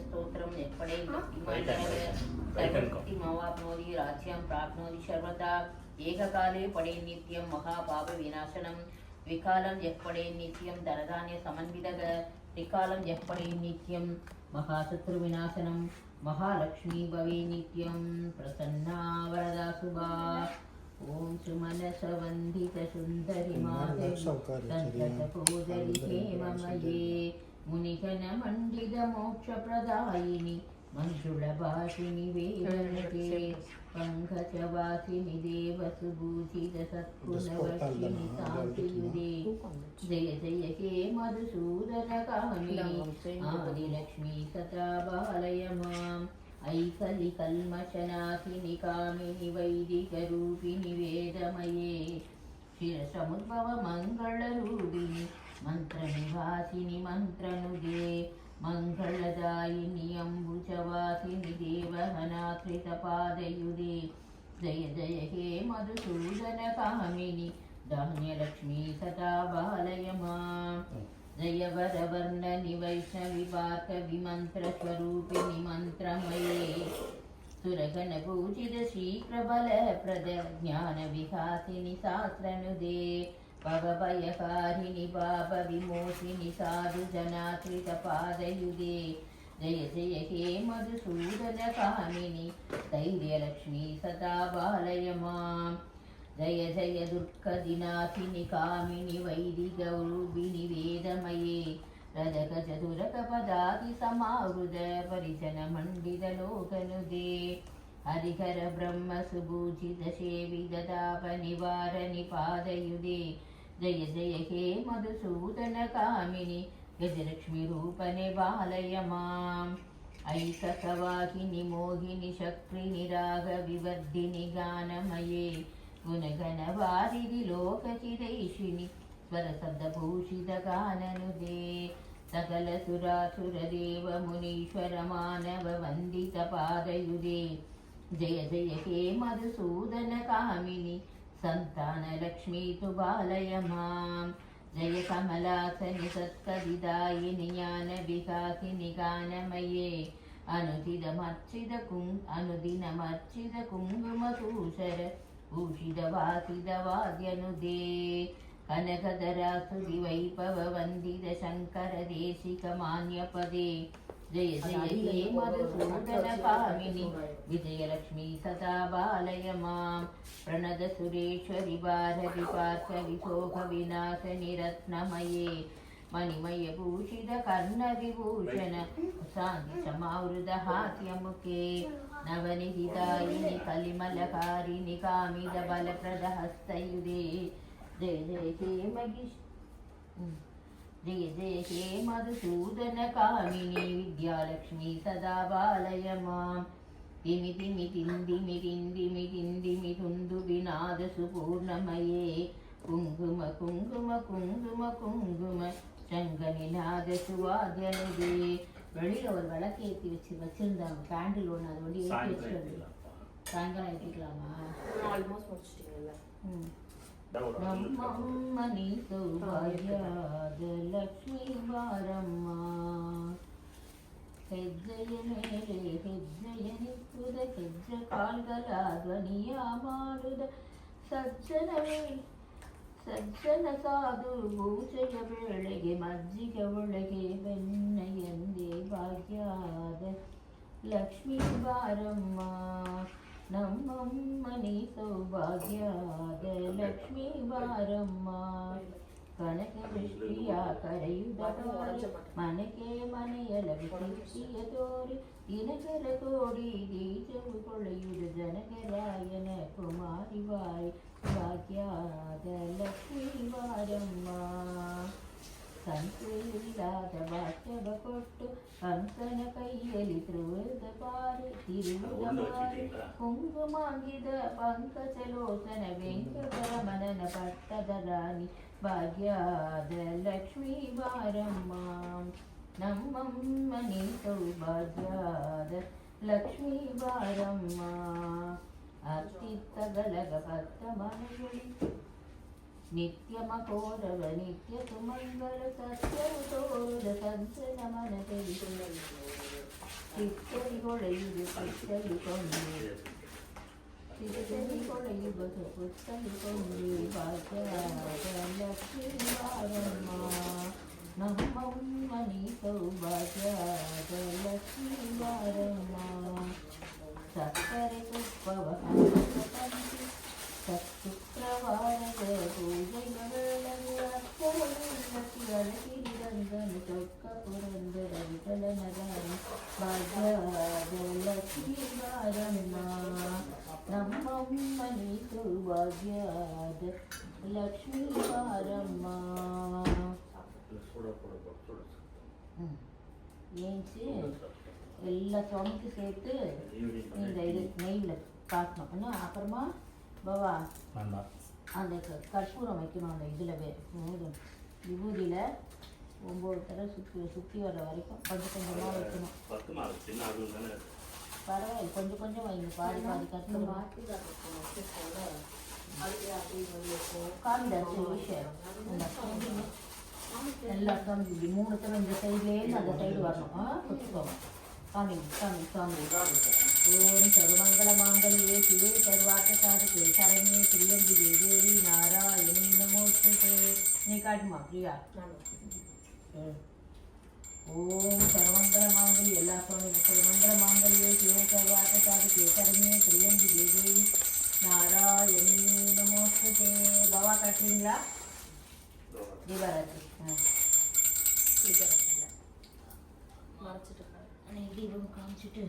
स्तोत्रम यत्पडे सर्वशक्तिमवाप्नोति राज्यं प्राप्नोति सर्वदा एककाले पडे नित्यं महापाप विनाशनं विकालं यत्पडे नित्यं धनधान्य समन्वितः त्रिकालं यत्पडे नित्यं महाशत्रु विनाशनं महालक्ष्मी भवे नित्यं प्रसन्ना वरदा शुभा ओम सुमनसवन्दित सुन्दरि माते संततपूजरि हेममये मुनिगणमण्डित मोक्षप्रदायिनि मञ्जुलभाषिनि वेदनके पङ्कजवासिनि देवसुभूषित सत्कुलवर्षिणि शान्तियुदे जय जय हे मधुसूदनकामिनि आदिलक्ष्मी सदा बालय माम् ऐकलि कल्मषनाशिनि कामिनि वैदिकरूपिणि वेदमये शिरसमुद्भव मङ्गलरूपिणि मन्त्रनिवासिनि मन्त्रनुदे मङ्गलदायिनि अम्बुजवासिनि देवहनाकृतपादयुदे जय जय हे मधुसूदनकामिनि धान्यलक्ष्मी सदा बालय माम् जय वरवर्णनि वैष्णवि पार्थविमन्त्रस्वरूपिणि मन्त्रमये सुरगणपूजित श्रीप्रबलप्रद ज्ञानविहासिनि शास्त्रनुदे भवभयकारिणि पापविमोचिनि साधुजनाश्रितपादयुदे जय जय हे मधुसूदनकामिनि धैर्यलक्ष्मी सदा बालय माम् जय जय दुर्गदिनाशिनि कामिनि वैदिकरूपिणि वेदमये रजगजदुरकपदाति समावृत परिजनमण्डितलोकनुदे हरिहर ब्रह्म सुभूषित सेविदताप निवारणि पादयुदे जय जय हे मधुसूदनकामिनि गजलक्ष्मीरूपने बालय माम् ऐककवाहिनि मोहिनि शक्रिनि रागविवर्धिनि गानमये गुणगणवारिधि लोकचिदैषिणि स्वरशब्दभूषितगाननुदे सकलसुरासुरदेव मुनीश्वर मानव वन्दितपादयुदे जय जय हे मधुसूदनकामिनि सन्तानलक्ष्मी तु बालय माम् जय कमलासनि सत्कविदायिनि ज्ञानविकासिनि गानमये अनुदिनमर्चित कुङ्कुमसूसर भूषितवासितवाद्यनुदे कनकधरासुरि वैभववन्दित शङ्करदेशिकमान्यपदे जय जय हे मधुसूदनकामिनि विजयलक्ष्मी सदा बालय माम् प्रणद सुरेश्वरि भारति पार्थविशोकविनाशनि रत्नमये मणिमयभूषित कर्णविभूषण शान्ति समावृत हास्यमुखे नवनिधिदायिनि कलिमलकारिणि कामिदबलप्रदहस्तयुधे जय जय हे जय जय हे मधुसूदनकामिनि विद्यालक्ष्मी सदा बालय माम् तिमि तिमि तिन्दिमि तिन्दिमि तिन्दिमि तुन्दुबिनाद सुपूर्णमये कुङ्कुम कुङ्कुम कुङ्कुम कुङ्कुम சங்கநிநாத சுவாத்யனுதே. வெளியில் ஒரு விளக்கு ஏற்றி வச்சிருந்தாங்க கேண்டில் ஒன்று, அது வந்து ஏற்றி வச்சுருது. சாயங்காலம் ஏற்றிக்கலாமா? ஆல்மோஸ்ட் முடிச்சிட்டீங்கல்ல. ನಮ್ಮಮ್ಮನಿ ಸೌಭಾಗ್ಯದ ಲಕ್ಷ್ಮೀ ಬಾರಮ್ಮ, ಹೆಜ್ಜೆಯ ಮೇಲೆ ಹೆಜ್ಜೆಯ ನಿಕ್ಕುದ ಹೆಜ್ಜೆ ಕಾಲ್ಗಳ ಧ್ವನಿಯ ಮಾಡುದ ಸಜ್ಜನವೇ ಸಜ್ಜನ ಸಾಧು ಭೂಷೆಯ ಬೆಳೆಗೆ ಮಜ್ಜಿಗೆ ಒಳಗೆ ಬೆಣ್ಣೆಯಂದೇ ಭಾಗ್ಯದ ಲಕ್ಷ್ಮೀ ಬಾರಮ್ಮ. ನಮ್ಮಮ್ಮನಿ ಸೌಭಾಗ್ಯದ ಲಕ್ಷ್ಮೀ ಬಾರಮ್ಮ ಕನಕ ವೃಷ್ಟಿಯ ಕರೆಯುದ ಮನೆಗೆ ಮನೆಯಲವಿ ಕೀರ್ತಿಯ ತೋರಿ ದಿನಕರ ಕೋಡಿ ಗೀಜವು ಕೊಳೆಯುದ ಜನಗರಾಯನ ಕುಮಾರಿ ಬಾಯಿ ಭಾಗ್ಯದ ಲಕ್ಷ್ಮೀ ಬಾರಮ್ಮ ಸಂತೆಯಿಲ್ಲದ ಭಾಗ್ಯವ ಕೊಟ್ಟು ಕಂಕನ ಕೈಯಲ್ಲಿ ತ್ರಿವೃತ ಪಾರಿ ತಿರುವುದ ಮಾರಿ ಕುಂಕುಮಾಂಗಿದ ಪಂಕಜಲೋಚನ ವೆಂಕಟರಮಣನ ಪಟ್ಟದ ರಾಣಿ ಭಾಗ್ಯದ ಲಕ್ಷ್ಮೀ ಬಾರಮ್ಮ ನಮ್ಮಮ್ಮನಿ ಸೌಭಾಗ್ಯದ ಲಕ್ಷ್ಮೀ ಬಾರಮ್ಮ ಅತ್ತಿತ್ತಗಲಗ ಪತ್ತ ಮನೆಗುಳಿ ನಿತ್ಯ ಮಕೋರವ ನಿತ್ಯ ಸುಮಂಗಲ ಸತ್ಯವು ತೋರುದ ಸಂತನ ಮನ ಚಿತ್ತರಿ ಹೊಳೆಯುವುದು ಚಿತ್ತರಿ ಕೊಂಡೆ ಚಿತ್ತರಿ ಹೊಳೆಯುವುದು ಪುತ್ತರಿ ಕೊಂಡೆ ಭಾಗ್ಯದ ಲಕ್ಷ್ಮೀ ಬಾರಮ್ಮ ನಮ್ಮಮ್ಮನಿ ಸೌಭಾಗ್ಯದ ಲಕ್ಷ್ಮೀ ಬಾರಮ್ಮ ಸಕ್ಕರೆ ತುಪ್ಪವ ಪಂಚಿ ಶುಕ್ರವಾರದ ಪೂಜೆಗಳೊಳಗೆ ಅಳಗಿರಿರಂಗನು ಚೊಕ್ಕ ಪುರಂದರ ವಿಠಲನ ರಾಣಿ ಭಾಗ್ಯದ ಲಕ್ಷ್ಮೀ ಬಾರಮ್ಮ ನಮ್ಮಮ್ಮನಿ ಸೌಭಾಗ್ಯದ ಲಕ್ಷ್ಮೀ ಬಾರಮ್ಮ ஏஞ்சி எல்லா சுவாமிக்கு சேர்த்து இந்த இது நெய்யில் காட்டணும் என்ன அப்புறமா பாவா அந்த கற்பூரம் வைக்கணும் அந்த இதில் விபூதியில் 9 தடவை சுற்றி வர்ற வரைக்கும் கொஞ்சம் கொஞ்சமாக வைக்கணும். பரவாயில்ல, கொஞ்சம் கொஞ்சம் வைங்க, பாதி பாதி கற்பூரம் காமிடாச்சு விஷயம் எல்லா சாமி இப்படி 3 தடவை இந்த சைட்லேருந்து அந்த சைடு வரணும். குத்துக்கோங்க. சாமி சாமி சாமி ஓம் சர்வமங்கல மாங்கல்யே சிவே சர்வார்த்த சாதகே சரண்யே திரியம்பிகே தேவி நாராயணி நமோஸ்துதே. நீ காட்டுமா பிரியா. ஓம் சர்வமங்கல மாங்கல்யே எல்லா சாமி சர்வமங்கல மாங்கல்யே சிவே சர்வார்த்த சாதகே சரண்யே திரியம்பிகே தேவி நாராயணி நமோஸ்துதே. பாவா காட்டுறீங்களா? தீபாராத்திரி தீபம் காமிச்சிட்டு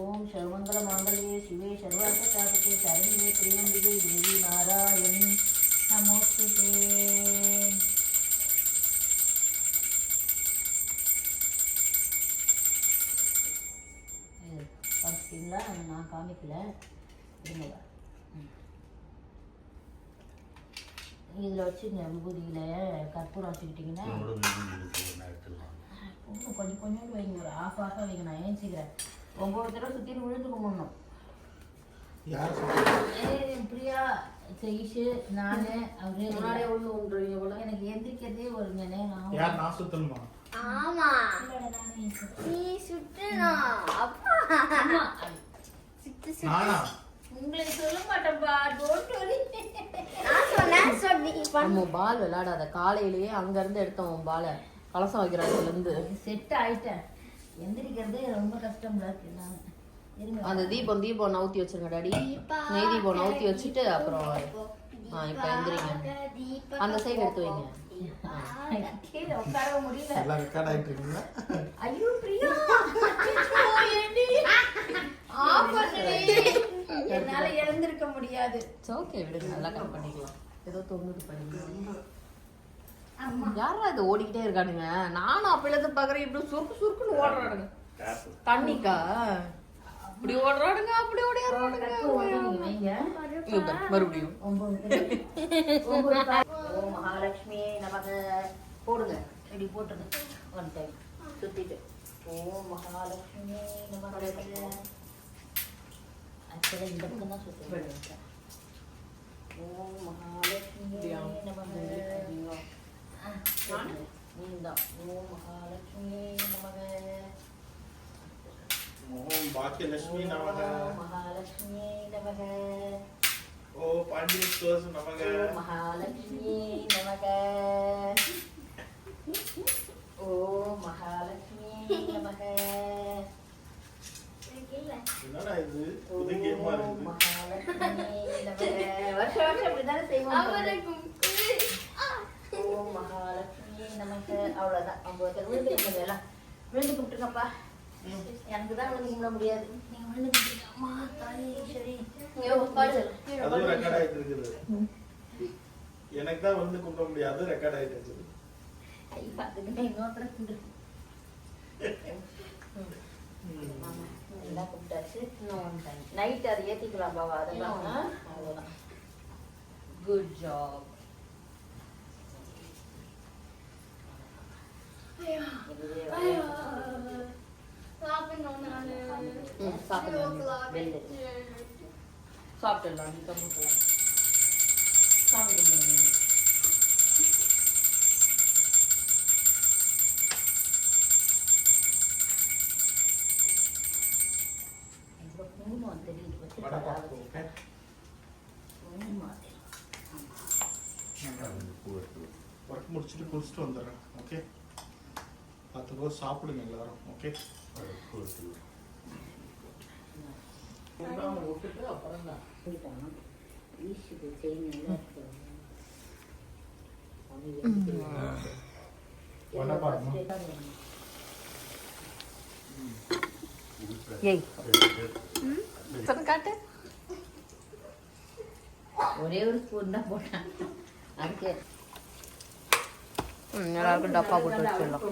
ஓம் சர்வமங்கல மாங்கல்யே சிவே சர்வார்த்த சாதகே சரண்யே திரியம்பிகே தேவி நாராயணி நமோஸ்துதே. காமிச்சிட்டிங்களா? நான் காமிக்கல. இருங்க, இதில் வச்சுங்க. விபூதியில் கற்பூரம் வச்சுக்கிட்டிங்கன்னா கொஞ்சம் கொஞ்சோண்டு வைங்க, ஒரு ஆஃபாக வைங்க. நான் ஏஞ்சிக்கிறேன். 9 தடவை சுற்றி விழுந்து கும்பிடணும். பிரியா செய்ஷு நான் அவரே முன்னாடியே விழுந்து போல எனக்கு எந்திரிக்கிறதே ஒரு நேரம். ஆமா நீ சுட்டணும். அப்பா உங்களை சொல்ல மாட்டேன்பா. Don't worry. நான் சொன்னேன் சொல்லி நம்ம பால் விளையாடாத. காலையிலேயே அங்கேருந்து எடுத்தோம் பாலை கலசம் வைக்கிறதுலேருந்து செட் ஆயிட்டேன். எந்திரிக்கிறதே ரொம்ப கஷ்டம்ல இருக்கு. நான் இருங்க. அந்த தீபம் நவுத்தி வச்சிருங்க டாடி. நெய் தீபம் நவுத்தி வச்சுட்டு அப்புறம் இப்போ எந்திரிங்க. அந்த சைடு எடுத்து வைங்க. கீழே உட்கார முடியல. எல்லாம் ரெக்கார்ட் ஆயிட்டு இருக்குங்க. ஐயோ பிரியா, ஆஃப் பண்ணுடி. என்னால எழுந்திருக்க முடியாது. ஓகே விடுங்க, நல்லா கட் பண்ணிக்கலாம். ஏதோ தொண்ணூறு பண்ணிக்கலாம். யாரா இது ஓடிக்கிட்டே இருக்கானுங்க? நானும் அப்பயிலேருந்து பார்க்குறேன். இப்படி சுருக்கு சுருக்குன்னு ஓடுறானுங்க. தண்ணிக்கா அப்படி ஓடுறானுங்க, அப்படி ஓடியாடுறானுங்க. மறுபடியும் ஓம் மகாலட்சுமி நமக போடுங்க. இப்படி போட்டுங்க. 1 டைம் சுத்திட்டு ஓம் மகாலட்சுமி நமக. ஆக்சுவலாக இந்த பக்கம் தான் சுற்றுவேன். ஓம் மகாலட்சுமி நமக. நீந்தான். ஓம் மகாலட்சுமி நமக. ஓம் பாக்கியலட்சுமி நமக. ஓம் மகாலட்சுமி நமக. ஓ பாண்டியேஸ்வரர் நமக. ஓம் மகாலட்சுமி நமக. ஓம் மகாலட்சுமி நமக. என்னடா இது புது கேமா இருக்குது வருஷம் வருஷம் இப்படிதானே செய்வோம் அவரை கும்பிடு. ஓம் மகாலட்சுமி நமக்கு அவ்வளோதான். அவங்க விழுந்து கும்பிடுங்க, விழுந்து கும்பிட்டுருங்கப்பா. எனக்கு தான் விழுந்து கும்பிட முடியாது. நீங்க விழுந்து கும்பிட்டுருங்க. அம்மா தாய் ஈஸ்வரி இங்கே உட்காரு. அதுவும் ரெக்கார்ட் ஆயிட்டு இருக்குது. எனக்கு தான் வந்து கும்பிட முடியாது, ரெக்கார்ட் ஆயிட்டு இருக்குது. அதுக்குன்னு இன்னொருத்தர கும்பிடு. ஆமா எல்லாம் கும்பிட்டாச்சு. நைட் அதை ஏற்றிக்கலாம் பாவா. அதெல்லாம் அவ்வளோதான். Good job. சாப்பிடணும் நானு. சாப்பிடலாம். வெளில சாப்பிட்டுடலாம். நீ கம்மிக்கலாம். சாப்பிடுங்க. குங்குமம் தெரியுது. வடை பார்ப்போம். குங்குமம் ஒர்க் முடிச்சுட்டு குளிச்சுட்டு வந்துடுறேன். ஓகே, 10 பேர் சாப்பிடுங்க எல்லாரும். ஓகே, விட்டுட்டு அப்புறம் தான் ஈஸுக்கு செய்யணும். வடை பாருமா. ஏய் காட்டு. ஒரே ஒரு ஸ்பூன் தான் போட்டேன். அதுக்கே எல்லாருக்கும் டப்பா போட்டு வச்சிடலாம்.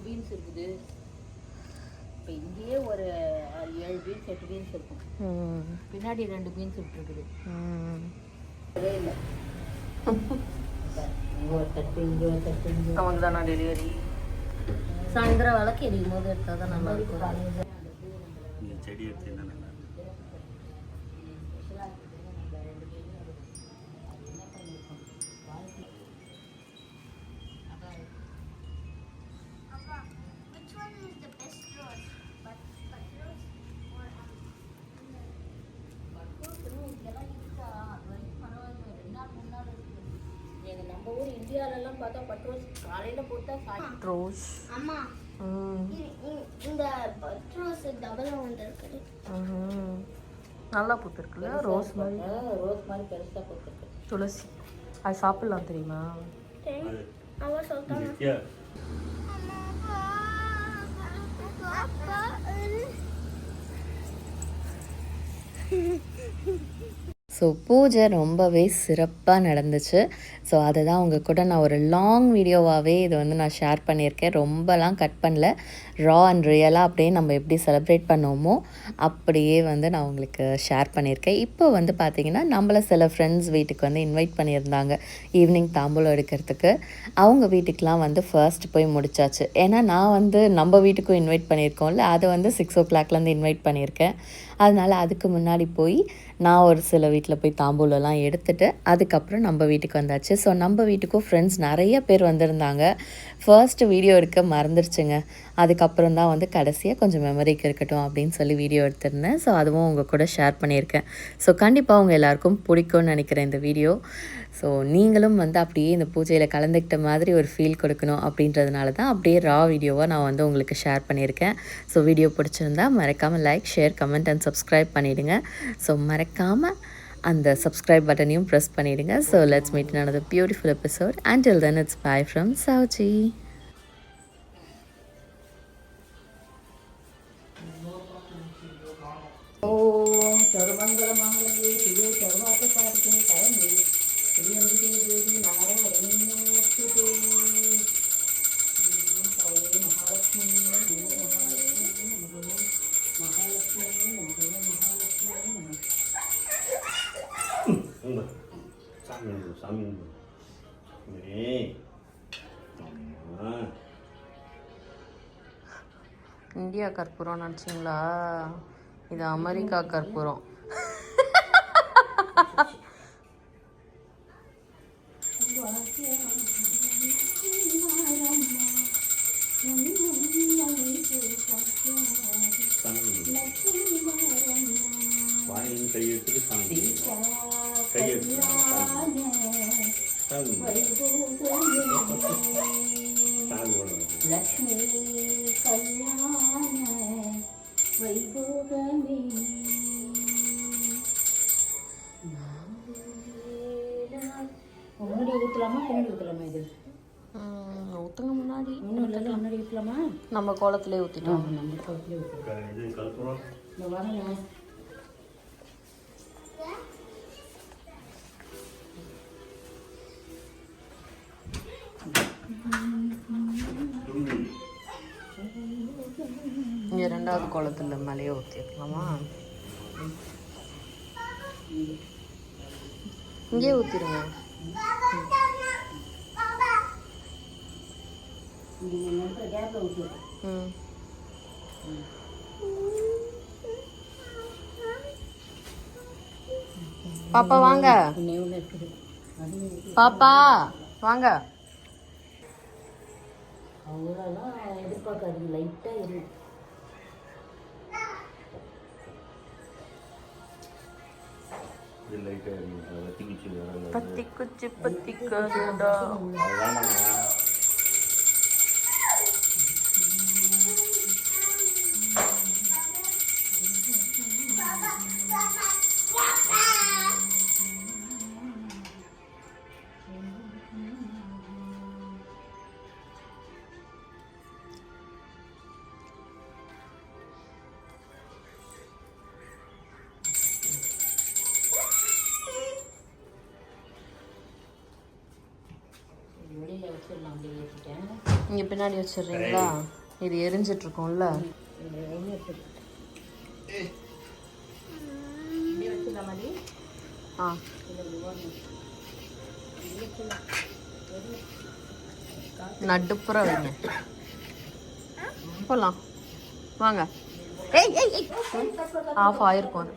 பீன்ஸ் இருக்குது. இப்போ இங்கேயே ஒரு 7 பீன்ஸ் 8 பீன்ஸ் இருக்கும். பின்னாடி 2 பீன்ஸ் விட்டுருக்குது. இல்லை இங்கே ஒரு தட்டு, இங்கே ஒரு தட்டு, இங்கே நமக்கு தானே டெலிவரி. சாயந்தரம் விளக்கு எரியும் போது எடுத்தால் தான் நல்லா இருக்கும். இந்த செடி எடுத்து என்ன நல்லா இருக்கு. Which one is the best rose? But rose or எங்கள் நம்ம ஊர் இந்தியாவிலலாம் பார்த்தா பட்ரோஸ் காலையில் போட்டா ரோஸ். அம்மா இந்த பட்ரோஸ் டபுள் வந்திருக்கு. நல்லா பூத்துருக்குல்ல, ரோஸ் மாதிரி. ரோஸ் மாதிரி பெருசாக போட்டுருக்கு. துளசி அது சாப்பிடலாம் தெரியுமா? அவ சொல்றாங்க. நித்யா, ஸோ பூஜை ரொம்பவே சிறப்பாக நடந்துச்சு. ஸோ அதை தான் உங்கள் கூட நான் ஒரு லாங் வீடியோவாகவே இதை வந்து நான் ஷேர் பண்ணியிருக்கேன். ரொம்பலாம் கட் பண்ணல, ரா அண்ட் ரியலாக அப்படியே நம்ம எப்படி செலிப்ரேட் பண்ணோமோ அப்படியே வந்து நான் உங்களுக்கு ஷேர் பண்ணியிருக்கேன். இப்போ வந்து பார்த்திங்கன்னா நம்மள சில ஃப்ரெண்ட்ஸ் வீட்டுக்கு வந்து இன்வைட் பண்ணியிருந்தாங்க ஈவினிங் தாம்பூலம் எடுக்கிறதுக்கு. அவங்க வீட்டுக்கெலாம் வந்து ஃபர்ஸ்ட் போய் முடிச்சாச்சு. ஏன்னா நான் வந்து நம்ம வீட்டுக்கும் இன்வைட் பண்ணியிருக்கோம்ல, அதை வந்து 6 o'clockலேருந்து இன்வைட் பண்ணியிருக்கேன். அதனால் அதுக்கு முன்னாடி போய் நான் ஒரு சில வீட்டில் போய் தாம்பூலம்லாம் எடுத்துகிட்டு அதுக்கப்புறம் நம்ம வீட்டுக்கு வந்தாச்சு. ஸோ நம்ம வீட்டுக்கும் ஃப்ரெண்ட்ஸ் நிறைய பேர் வந்திருந்தாங்க. ஃபர்ஸ்ட் வீடியோ எடுக்க மறந்துடுச்சுங்க. அதுக்கப்புறம் தான் வந்து கடைசியாக கொஞ்சம் மெமரிக்கு இருக்கட்டும் அப்படின்னு சொல்லி வீடியோ எடுத்திருந்தேன். ஸோ அதுவும் உங்கள் கூட ஷேர் பண்ணியிருக்கேன். ஸோ கண்டிப்பாக உங்கள் எல்லாருக்கும் பிடிக்கும்னு நினைக்கிறேன் இந்த வீடியோ. ஸோ நீங்களும் வந்து அப்படியே இந்த பூஜையில் கலந்துக்கிட்ட மாதிரி ஒரு ஃபீல் கொடுக்கணும் அப்படின்றதுனால தான் அப்படியே ரா வீடியோவாக நான் வந்து உங்களுக்கு ஷேர் பண்ணியிருக்கேன். ஸோ வீடியோ பிடிச்சிருந்தா மறக்காமல் like, share, comment and subscribe பண்ணிவிடுங்க. ஸோ மறக்காமல் அந்த சப்ஸ்கிரைப் பட்டனையும் ப்ரெஸ் பண்ணிவிடுங்க. So let's meet in another beautiful episode. Until then, it's bye from Sauchi. ஓம் சர்வமங்கல மங்களே சிவே சர்வார்த்த சாதிகே சரண்யே ஸ்ரீயம்பிகே தேவி நாராயணி நமஸ்துதே. ஓம் மகாலட்சுமி நமோ மகாலட்சுமி நமோ மகாலட்சுமி நமோ மகாலட்சுமி நமோ. உங்க சாமி கும்பிடு, சாமி கும்பிடு. ஏய், அம்மா. இந்தியா கற்பூரம் நினச்சிங்களா? இது அமெரிக்கா கற்பூரம். சாமி கும்பிடு. சாமி சீதா கையெழுத்து கல்யாண சாமி வைபோகமே சாமியோட லக்ஷ்மி கல்யாண வைபோகமே முன்னாடி ஊற்றலாமா பின்னாடி ஊற்றலாமா இது ஊற்றுங்க முன்னாடி ஒன்றும் இல்லை முன்னாடி ஊற்றலாமா நம்ம கோலத்திலே ஊற்றிட்டோம். நம்ம பக்கத்துலேயே ஊற்றலாம் இது கற்பூரம் இந்த வரணும் துண்டு இங்கே 2வது கோலத்தில் மேலேயே ஊற்றிருக்கலாமா? இங்கேயே ஊற்றிடுங்க. நீங்கள் இருக்கிற கேப்பில் ஊற்றி ம். பாப்பா வாங்க. ஒன்று இருக்குது பாப்பா வாங்க. அவ்வளோலாம் எதிர்பார்க்காதீங்க லைட்டாக இருக்கு இது லைட்டாக வத்திக்குச்சு பத்தி குச்சி பத்தி கருடா. அது வேண்டாமா வெளியில் வச்சிடலாம் அப்படியே வச்சுட்டேன் இங்கே பின்னாடி வச்சிடுறீங்களா? இது எரிஞ்சிட்டு இருக்கோம்ல. அப்படியே வச்சிடலாம் மாதிரி ஆ நடுப்புற வைங்க. போலாம் வாங்க. ஏய் ஏய் ஏய் ஆஃப் ஆயிருக்கும் அது.